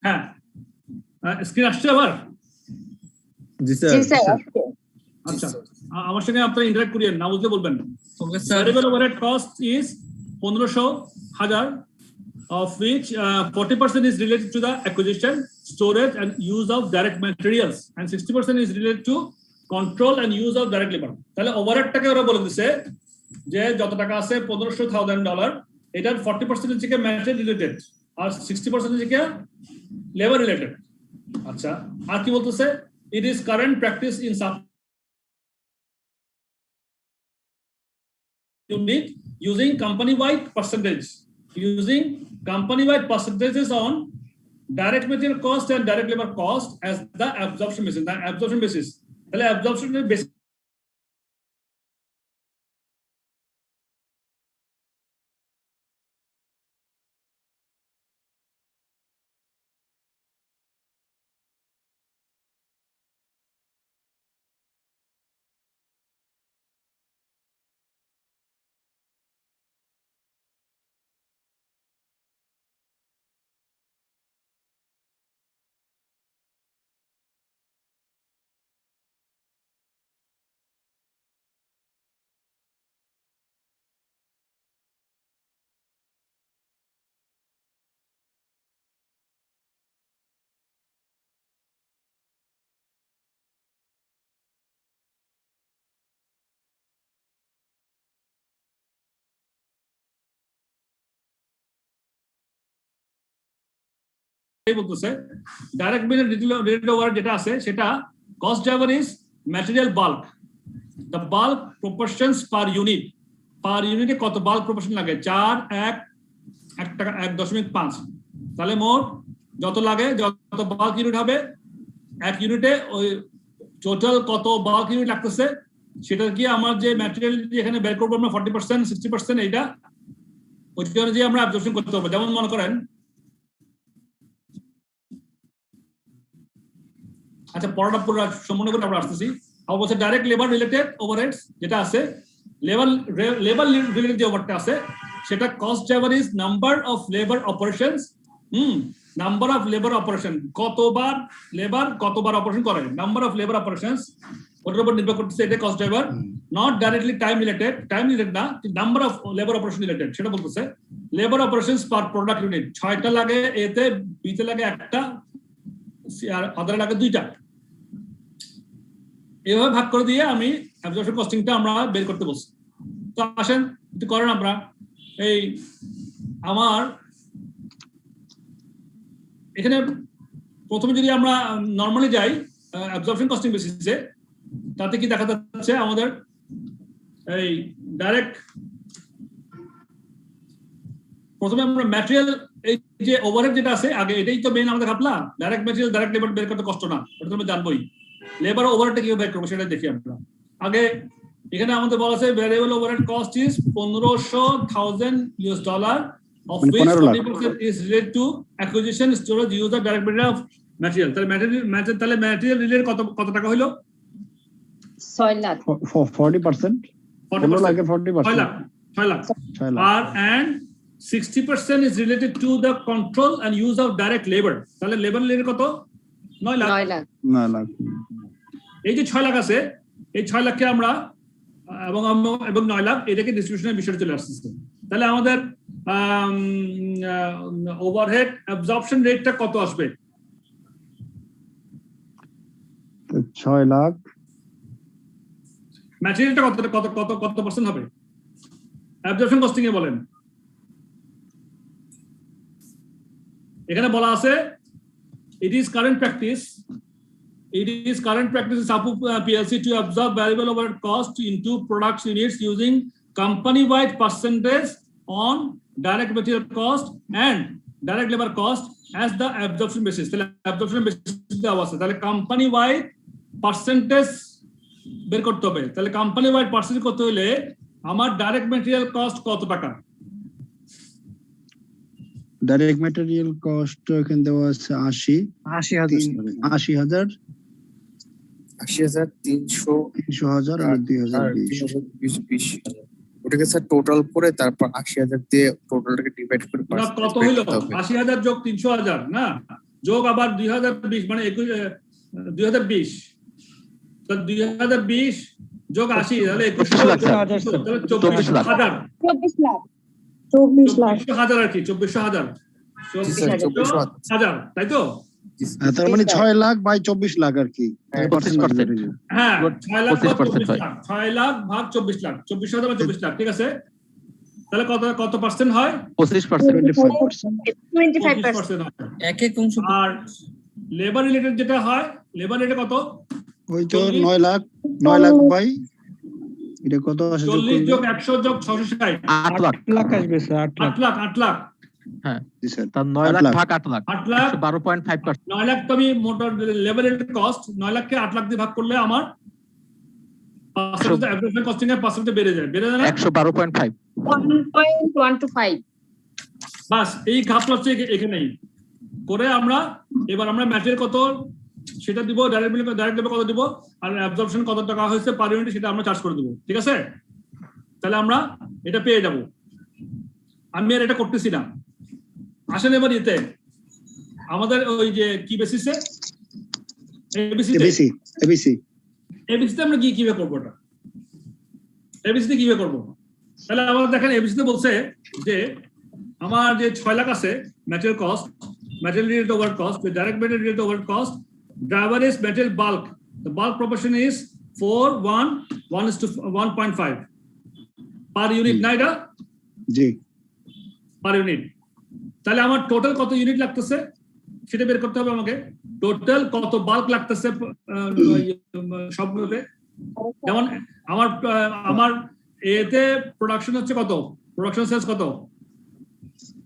হ্যাঁ স্ক্রিন আসছে আবার? জি স্যার। আচ্ছা, আমার সঙ্গে আপনারা ইন্টারঅ্যাক্ট করিয়েন, না বুঝলে বলবেন। Variable overhead cost is 15,000, of which 40% is related to the acquisition, storage and use of direct materials and 60% is related to control and use of direct labor. তাহলে ওভারহেডটাকে ওরা বলে দিছে যে যত টাকা আছে $15,000, এটার 40% হচ্ছে ম্যাটেরিয়াল রিলেটেড আর 60% হচ্ছে লেবার রিলেটেড। আচ্ছা, আর কি বলতেছে? It is current practice in sub unit using company-wide percentages on direct material cost and direct labor cost as the absorption basis. তাহলে absorption basis বলতেছে ডাইরেক্ট রিলেটেড ওভারহেড যেটা আছে সেটা cost driver is material bulk, the bulk proportions per ইউনিটে কত বাল্ক প্রপোর্শন লাগে? 4, 1 টাকা 1.5। তাহলে মোট যত লাগে, যত বাল্ক ইউনিট হবে এক ইউনিটে, ওই টোটাল কত বাল্ক ইউনিট লাগতেছে সেটা কি আমার যে ম্যাটেরিয়াল এখানে বের করবো আমরা 40%, 60%, এইটা ওইটা অনুযায়ী আমরা অ্যাবজর্পশন করতে হবে। যেমন মনে করেন, আচ্ছা পড়াটা পুরো সম্পূর্ণ করে আমরা আসতেছি। অবশ্য ডাইরেক্ট লেবার রিলেটেড ওভারহেডস যেটা আছে, লেবার রিলেটেড যে ওভারটা আছে সেটা cost driver is number of labour operations, number of labour operation, কতবার অপারেশন করে, নাম্বার অফ লেবার অপারেশনস ওটার উপর নির্ভর করতেছে, এটা cost driver. Not directly time related না, number of labour operation related সেটা বলতেছে। Labour operations per product unit, 6টা লাগে এতে, বিতে লাগে 1টা, আর আদারে লাগে 2টা। এভাবে ভাগ করে দিয়ে আমি অ্যাবজর্পশন কস্টিংটা আমরা বের করতে বলছি। তো আসেন একটু করেন আমরা। এই আমার এখানে প্রথমে যদি আমরা নরমালি যাই অ্যাবজর্পশন কস্টিং বেসিসে, তাতে কি দেখা যাচ্ছে আমাদের এই ডাইরেক্ট প্রথমে আমরা ম্যাটেরিয়াল, এই যে ওভারহেড যেটা আছে আগে, এটাই তো মেইন আমাদের ভাবলা। ডাইরেক্ট ম্যাটেরিয়াল ডাইরেক্ট লেবার বের করতে কষ্ট না, ওটা তো আমরা জানবোই। লেবার ওভারহেডটা কিভাবে বের করবো সেটা দেখি আমরা। আগে এখানে আমাদের বলা আছে variable overhead cost is $15,000 of which 20% is related to acquisition, storage, use of direct material of material. তাহলে ম্যাটেরিয়াল রিলেটেড কত টাকা হলো? 6 লাখ 40%, 6 লাখ। আর and 60% is related to the control and use of direct labor. তাহলে লেবার রিলেটেড কত? 9 লাখ। এই যে 6 লাখ আছে, এই 6 লাখকে আমরা এবং 9 লাখ এটাকে ডিস্ট্রিবিউশনের বিষয়ে চলে আসছে। তাহলে আমাদের ওভারহেড অ্যাবজর্পশন রেটটা কত আসবে? 6 লাখ। ম্যাটেরিয়ালটা কত পার্সেন্ট হবে অ্যাবজর্পশন কস্টিং এ বলেন? এখানে বলা আছে it is current practice in Sapu PLC to absorb variable overhead cost into product units using company-wide percentage on direct material cost and direct labor cost as the absorption basis. তাহলে absorption basis দেওয়া আছে, তাহলে company-wide percentage বের করতে হবে। তাহলে company-wide percentage করতে হলে আমার ডাইরেক্ট ম্যাটেরিয়াল কস্ট কত টাকা? ডাইরেক্ট ম্যাটেরিয়াল কস্ট এখানে দেওয়া আছে 80,000 300,000 আর 2020। ওটাকে স্যার টোটাল করে তারপর 80,000 দিয়ে টোটালটাকে ডিভাইড করে কত হলো? 80,000 যোগ 300,000 না, যোগ আবার 2020 মানে 2020, তো 2020 যোগ 80 তাহলে 24 লাখ আর কি 24,000 তাই তো? তার মানে 6 লাখ বাই 24 লাখ আর কি। হ্যাঁ 6 লাখ ভাগ 24 লাখ, 24,000 বা 24 লাখ, ঠিক আছে। তাহলে কত পার্সেন্ট হয়? 25%। এক এক অংশ। আর লেবার রিলেটেড যেটা হয়, লেবার রেটে কত? ওই তো 9 লাখ বাই এটা কত আসে? 40 যোগ 100 যোগ 660 8 লাখ আসবে স্যার। 8 লাখ। হ্যাঁ জি স্যার। তার 9 লাখ ভাগ 8 লাখ 12.5%। 9 লাখ তো আমি motor labour rated cost 9 লাখকে 8 lakh দিয়ে ভাগ করলে আমার অ্যাবজর্পশন কস্টিং এর পার্সেন্টেজ বেড়ে যায় না? 112.5 1.125। বাস এই ঘাপলা হচ্ছে এখানেই করে আমরা এবার আমরা ম্যাটেরিয়াল কত সেটা দিব, ডাইরেক্ট লেবার কত দিব, আর অ্যাবজর্পশন কত টাকা হয়েছে পার ইউনিট সেটা আমরা চার্জ করে দেব, ঠিক আছে? তাহলে আমরা এটা পেয়ে যাব। আমি আর এটা করতেছি না। আসেন এবার এতে আমাদের ওই যে কি বেসিসে এবিসিতে আমরা কিভাবে করবো এটা? এবিসিতে কিভাবে করবো? তাহলে আমাদের দেখেন এবিসিতে বলছে যে আমার যে 6 লাখ আছে material cost, material related overhead cost, the direct material related overhead cost, driver is material bulk, the bulk proportion is 4:1:1.5 per unit, না এটা? জি পার ইউনিট। তাহলে আমার টোটাল কত ইউনিট লাগতেছে সেটা বের করতে হবে আমাকে। টোটাল কত বাল্ক লাগতেছে সবগুলোতে। যেমন আমার এতে প্রোডাকশন হচ্ছে কত, প্রোডাকশন সেলস কত?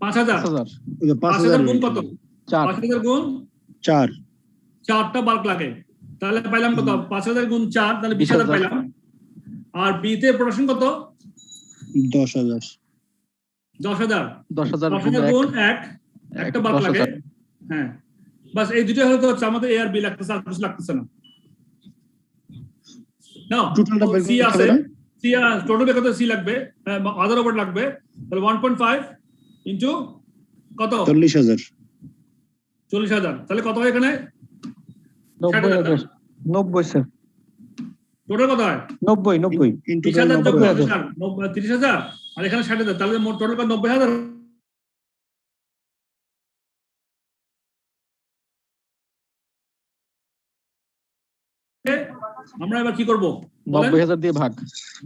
5,000 গুণ কত? 5,000 গুণ 4, 4টা বাল্ক লাগে। তাহলে পাইলাম কত? 5,000 গুণ 4 তাহলে 20,000 পাইলাম। আর বি তে প্রোডাকশন কত? 10,000 গুণ 1 একটা বাল্ক লাগে। হ্যাঁ বাস এই দুটো হলো তো আমাদের এ আর বি লাগতেছে, আর কিছু লাগতেছে না। নাও টোটালটা বের সি করতে আছে, হবে না? সি টোটাল বের করতে সি লাগবে, আদার ওভার লাগবে, তাহলে 1.5 ইনটু কত 40,000 40,000, তাহলে কত হয় এখানে 90,000 90 স্যার টোটাল কত হয় 90 ইন 30,000 টোটাল 30,000 আর এখানে 60,000, তাহলে মোট টোটাল কত 90,000। আমরা এবার কি করব 90,000 দিয়ে ভাগ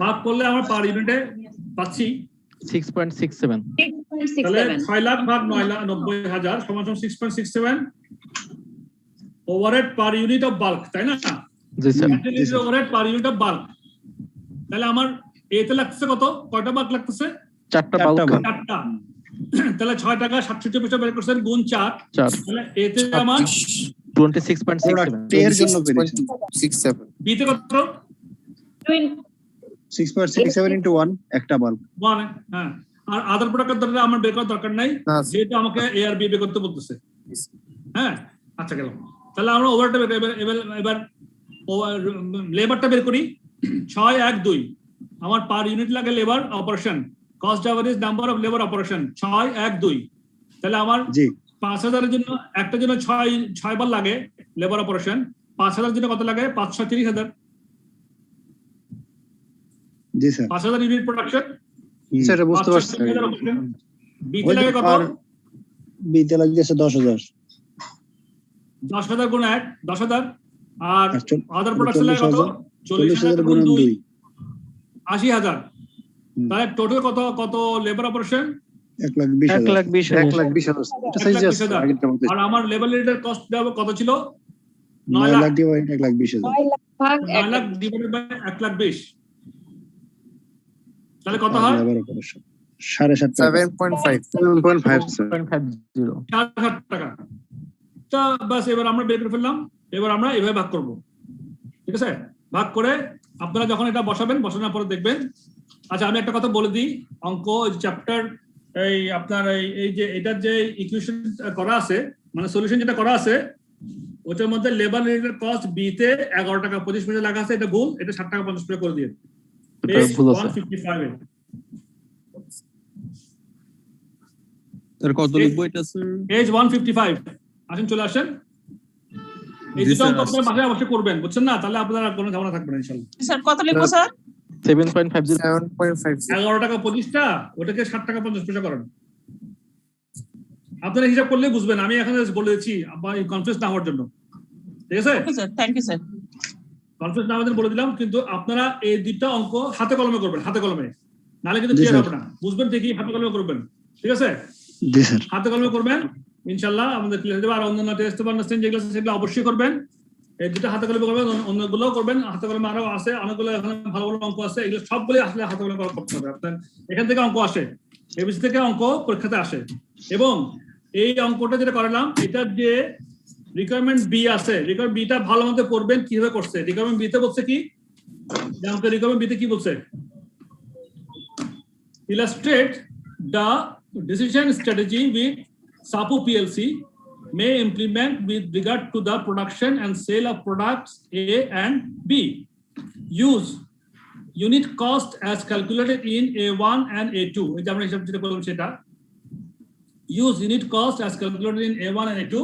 ভাগ করলে আমরা পার ইউনিটে পাচ্ছি 6.67 তাহলে 6.67 6 লাখ ভাগ 90,000 সমান 6.67 overhead per unit of bulk, তাই না? জি sir overhead per unit of bulk. তাহলে আমার এতে লাগছে কত, কয়টা বাল্ক লাগতেছে? 4টা বাল্ক 4টা। তাহলে 6 টাকা 67 পয়সা বের করছেন গুণ 4, 4 তাহলে এতে আমার 26.67 এর জন্য পেরেছি 6.67 বিতে কত 6.67 into 1 একটা বাল্ব 1, হ্যাঁ। আর আদার প্রোডাক্টের দরকার আমার বের করার দরকার নাই, না। যেহেতু আমাকে এ আর বি বের করতে বলতেছে। হ্যাঁ, আচ্ছা গেল। তাহলে আমরা ওভারটা এবার লেবারটা বের করি। 6 1 2 আমার পার ইউনিট লাগে labour operation, cost average number of labour operation 6 1 2। তাহলে আমার জি 5,000 এর জন্য একটার জন্য 6 বার লাগে লেবার অপারেশন, 5,000 জন্য কত লাগে 530,000, জি স্যার 5,000 ইউনিট প্রোডাকশন। স্যার বুঝতে পারছি বিতে লাগে কত আর বিতে লাগছে 10,000 10,000 গুণ 1 10,000 আর আচ্ছা, আদার প্রোডাকশন লাগে কত 40,000 গুণ 2 80,000। তাহলে টোটাল কত কত লেবার অপারেশন 1,20,000 আর আমার লেবার রেটের কস্ট দেওয়া কত ছিল 9 9 লাখ, লাখ ডিভাইড 1,20,000 ভাগ 9 লাখ ডিভাইডেড বাই 1,20,000, তাহলে কত হয় 7.5 7.50 4,000 টাকা। তা বাস এবার আমরা বের করে ফেললাম। এবার আমরা এভাবে ভাগ করব, ঠিক আছে? ভাগ করে আপনারা যখন এটা বসাবেন, বসানোর পরে দেখবেন। আচ্ছা আমি একটা কথা বলে দিই, অঙ্ক চ্যাপ্টার এই আপনার এই যে এটার যে ইকুয়েশন করা আছে, মানে সলিউশন যেটা করা আছে, ওটার মধ্যে লেবার রিলেটেড কস্ট বি তে 11 টাকা 25 পয়সা লেখা আছে, এটা ভুল, এটা 7 টাকা 50 পয়সা করে দিয়ে এটা ভুল আছে 155 এ তার কত লিখবো এটা স্যার? পেজ 155 আসেন, চলে আসেন। এই জি দুটো স্যার, অঙ্ক আপনারা বাসায় অবশ্যই করবেন, বুঝছেন না? তাহলে আপনারা কোনো ঝামেলা থাকবে না ইনশাআল্লাহ। স্যার কত লিখবো স্যার 7.50 11 টাকা 25টা ওটাকে 7 টাকা 50 পয়সা করেন। আপনারা হিসাব করলে বুঝবেন, আমি এখানে বলে দিচ্ছি কনফিউজ না হওয়ার জন্য, ঠিক আছে? Sir thank you sir confuse না হওয়ার বলে দিলাম, কিন্তু আপনারা এই দুটো অঙ্ক হাতে কলমে করবেন, হাতে কলমে, নাহলে কিন্তু ক্লিয়ার হবে না। বুঝবেন দেখি হাতে কলমে করবেন, ঠিক আছে? জি স্যার হাতে কলমে করবেন, ইনশাআল্লাহ আমাদের ক্লিয়ার হয়ে যাবে। আর অন্যান্য টেস্ট বা আন্ডারস্ট্যান্ডিং যেগুলো আছে সেগুলো অবশ্যই করবেন। এই দুটো হাতে কলমে করবেন, অন্যগুলোও করবেন হাতে কলমে। আরো আছে অনেকগুলো এখানে ভালো ভালো অঙ্ক আছে, এগুলো সবগুলো আসলে হাতে কলমে করতে হবে। আপনার এখান থেকে অঙ্ক আসে, এবিসি থেকে অঙ্ক পরীক্ষাতে আসে। এবং এই অঙ্কটা যেটা করলাম, এটার যে রিকোয়ারমেন্ট বি আছে, রিকোয়ারমেন্ট বিটা ভালো মতো পড়বেন কিভাবে করছে। রিকোয়ারমেন্ট বিতে বলছে কি, আমাকে রিকোয়ারমেন্ট বিতে কি বলছে, illustrate the decision strategy with SAPO PLC may implement with regard to the production and sale of products A and B. Use unit cost as calculated in A1 and A2. এই যে আমরা হিসাব যেটা করলাম সেটা। Use unit cost as calculated in A1 and A2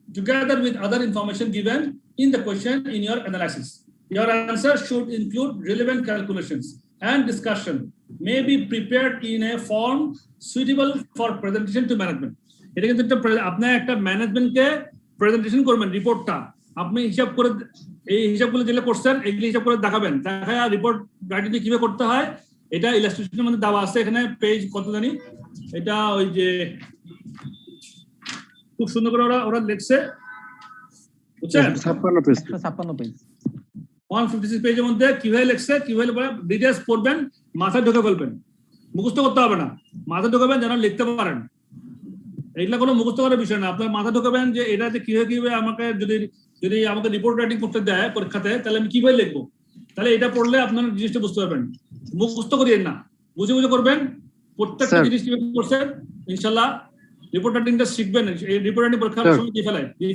together with other information given in the question in your analysis. Your answer should include relevant calculations and discussion may be prepared in a form suitable for presentation to management. এটা কিন্তু আপনি একটা ম্যানেজমেন্টকে প্রেজেন্টেশন করবেন, রিপোর্টটা আপনি হিসাব করে এই হিসাবগুলো যেগুলো করছেন এগুলি হিসাব করে দেখাবেন, দেখায় রিপোর্ট রাইটিং কিভাবে করতে হয় এটা ইলাস্ট্রেশনের মধ্যে দেওয়া আছে। এখানে পেজ কত জানি, এটা ওই যে খুব সুন্দর করে ওরা লিখছে, বুঝছেন? 56 পেজ 156 পেজের মধ্যে কিভাবে লিখছে, কিভাবে ডিটেইলস পড়বেন, মাথায় ঢুকে ফেলবেন, মুখস্থ করতে হবে না, মাথায় ঢুকাবেন যেন লিখতে পারেন। এইগুলা কোনো মুখস্থ করার বিষয় না, আপনার মাথা ঢুকাবেন যে এটা যে কিভাবে আমাকে যদি আমাকে রিপোর্ট রাইটিং করতে দেয় পরীক্ষাতে, তাহলে আমি কিভাবে লিখবো। তাহলে এটা পড়লে আপনারা জিনিসটা বুঝতে পারবেন, মুখস্থ করিয়েন না, বুঝে বুঝে করবেন। প্রত্যেকটা জিনিস কিভাবে করছেন ইনশাআল্লাহ রিপোর্ট রাইটিংটা শিখবেন। এই রিপোর্ট রাইটিং পরীক্ষার সময় দিয়ে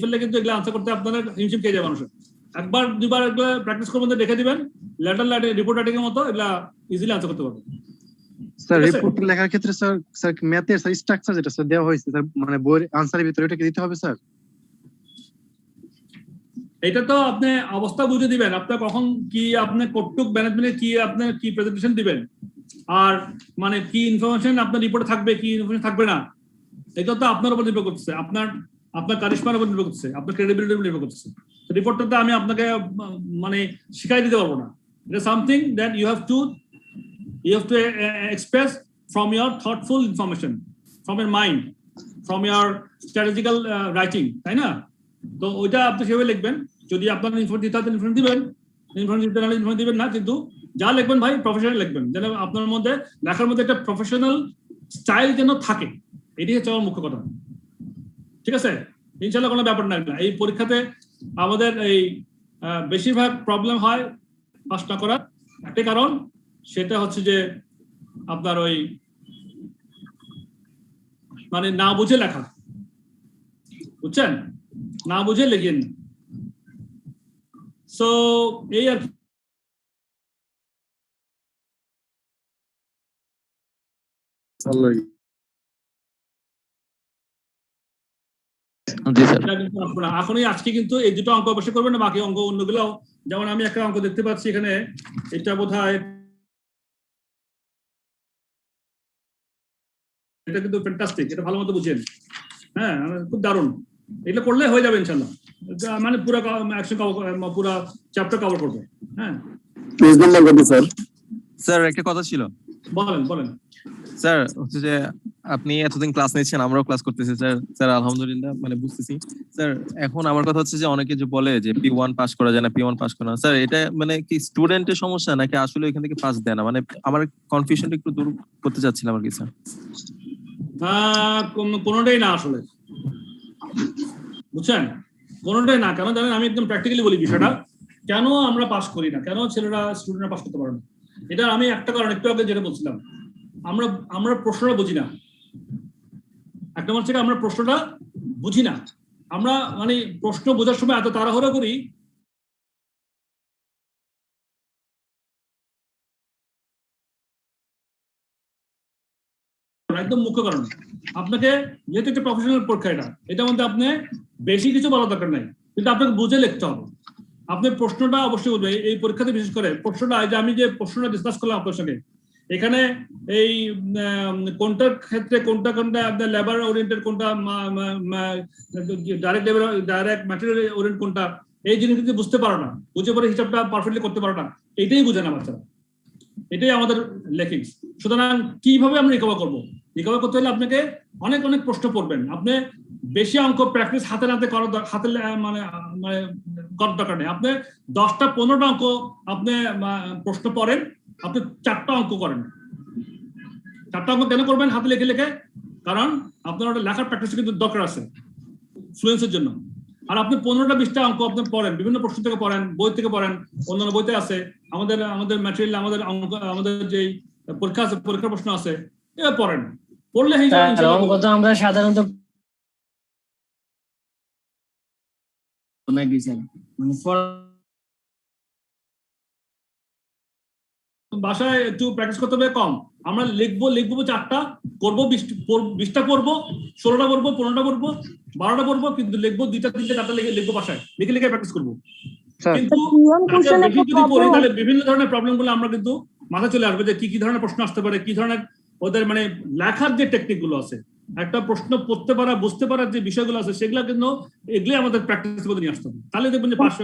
ফেলে কিন্তু এগুলো আনসার করতে আপনাদের হিমশিম খেয়ে যাবে মানুষের। একবার দুবার এগুলো প্র্যাকটিস করবেন, দেখে দিবেন, লেটার রিপোর্ট রাইটিং এর মতো এগুলা ইজিলি আনসার করতে পারবেন। স্যার রিপোর্ট লেখার ক্ষেত্রে স্যার ম্যাথের স্যার স্ট্রাকচার যেটা স্যার দেওয়া হয়েছে স্যার মানে বইয়ের আনসারের ভিতরে এটা কি দিতে হবে স্যার? এটা তো আপনি অবস্থা বুঝে দিবেন, আপনার কখন কি আপনি কটুক ম্যানেজমেন্টে কি আপনার কি প্রেজেন্টেশন দিবেন, আর মানে কি ইনফরমেশন আপনার রিপোর্টে থাকবে, কি ইনফরমেশন থাকবে না, এটা তো আপনার উপর নির্ভর করছে, আপনার কারিশমার উপর নির্ভর করছে, আপনার ক্রেডিবিলিটির উপর নির্ভর করছে। রিপোর্টটাতে আমি আপনাকে মানে শিখাই দিতে পারবো না। এটা something that you have to express from your thoughtful information, from your mind, from your strategical writing, তাই না? তো ওইটা আপনি সেভাবে লিখবেন। যদি আপনার ইনফরমেশন দিতে হয় ইনফরমেশন দিবেন, ইনফরমেশন দিতে হলে ইনফরমেশন দিবেন না, কিন্তু যা লিখবেন ভাই প্রফেশনাল লিখবেন, যেন আপনার মধ্যে লেখার মধ্যে একটা প্রফেশনাল স্টাইল যেন থাকে, এটি হচ্ছে আমার মুখ্য কথা। ঠিক আছে, ইনশাল্লাহ কোনো ব্যাপার না। এই পরীক্ষাতে আমাদের এই বেশিরভাগ প্রবলেম হয় পাস না করার একটা কারণ, সেটা হচ্ছে যে আপনার ওই মানে না বুঝে লেখা, বুঝছেন, না বুঝে লেখেন। সো এই আর কি। এখনই আজকে কিন্তু এই দুটো অঙ্ক অবশ্যই করবেন না, বাকি অঙ্ক অন্যগুলো, যেমন আমি একটা অঙ্ক দেখতে পাচ্ছি এখানে, এটা বোধহয় এটা কিন্তু ফ্যান্টাস্টিক, এটা ভালো মতো বুঝেন, হ্যাঁ খুব দারুণ, এটা করলে হয়ে যাবে ইনশাল্লাহ, মানে পুরো পুরো চ্যাপ্টার কভার করবে। হ্যাঁ স্যার একটা কথা ছিল। বলেন স্যার হচ্ছে যে আপনি এতদিন ক্লাস নিচ্ছেন, আমরাও ক্লাস করতেছি স্যার। স্যার আলহামদুলিল্লাহ মানে বুঝতেছি স্যার। এখন আমার কথা হচ্ছে যে অনেকে যে বলে যে P1 পাস করা যায় না, P1 পাস করা না, স্যার এটা মানে কি স্টুডেন্টের সমস্যা নাকি আসলে এখান থেকে পাস দেয় না? মানে আমার কনফিউশনটা একটু দূর করতে চাচ্ছিলাম আর কি স্যার। কোনোটাই না আসলে, বুঝছেন, কোনোটাই না। কেন জানেন, আমি একদম প্র্যাকটিক্যালি বলি বিষয়টা, কেন আমরা পাস করি না, কেন স্টুডেন্টরা পাস করতে পারে না। এটা আমি একটা কারণ একটু আগে যেটা বলছিলাম, আমরা প্রশ্নটা বুঝি না। একটা মানুষ থেকে আমরা প্রশ্নটা বুঝি না, আমরা মানে প্রশ্ন বোঝার সময় এত তাড়াহুড়ো করি, একদম মুখ্য কারণ। আপনাকে যেহেতু একটা প্রফেশনাল পরীক্ষা, এটার মধ্যে আপনি বেশি কিছু বলার দরকার নাই, কিন্তু আপনাকে বুঝে লিখতে হবে। আপনি প্রশ্নটা অবশ্যই বুঝবেন। এই পরীক্ষাতে বিশেষ করে প্রশ্নটা, যে আমি যে প্রশ্নটা ডিসকাস করলাম আপনার সঙ্গে, এখানে এই কোনটার ক্ষেত্রে কোনটা আপনার লেবার ওরিয়েন্টেড, কোনটা ডাইরেক্ট ম্যাটেরিয়াল ওরিয়েন্টেড, কোনটা, এই জিনিস যদি বুঝতে পারো না, বুঝে পরে হিসাবটা পারফেক্টলি করতে পারো না, এটাই বুঝে না বাচ্চারা, এটাই আমাদের লেকিংস। সুতরাং কিভাবে আমরা রিকভার করবো? রিকভার করতে হলে আপনাকে অনেক অনেক প্রশ্ন পড়বেন। আপনি বেশি অঙ্ক প্র্যাকটিস হাতে করার দরকার নেই। আপনি 10টা 15টা অঙ্ক আপনি প্রশ্ন পড়েন, আপনি 4টা অঙ্ক করেন। 4টা অঙ্ক কেন করবেন হাতে লিখে? কারণ আপনার ওটা লেখার প্র্যাকটিস কিন্তু দরকার আছে ফ্লুয়েন্সের জন্য। আর আপনি 15টা 20টা অঙ্ক আপনি পড়েন, বিভিন্ন প্রশ্ন থেকে পড়েন, বই থেকে পড়েন, অন্যান্য বইতে আছে, আমাদের ম্যাটেরিয়াল, আমাদের যে পরীক্ষা আছে, পরীক্ষার প্রশ্ন আছে, এটা পড়েন। পড়লে আমরা সাধারণত বাসায় একটু প্র্যাকটিস করতে হবে কম। আমরা লিখবো 4টা, করবো 20টা করবো, 16টা করবো, 15টা করবো, 12টা করবো, কিন্তু লিখবো 2টা 3টে 4টা লিখবো বাসায়, লিখে প্র্যাকটিস করবো। কিন্তু যদি পড়ি তাহলে বিভিন্ন ধরনের প্রবলেম গুলো আমরা কিন্তু মাথায় চলে আসবে, যে কি ধরনের প্রশ্ন আসতে পারে, কি ধরনের ওদের মানে লেখার যে টেকনিক গুলো আছে, একটা প্রশ্ন পড়তে পারা, বুঝতে পারার যে বিষয়গুলো আছে, সেগুলো কিন্তু এগুলি আমাদের প্র্যাকটিস করে নিয়ে আসতে হবে। তাহলে দেখবেন যে পাস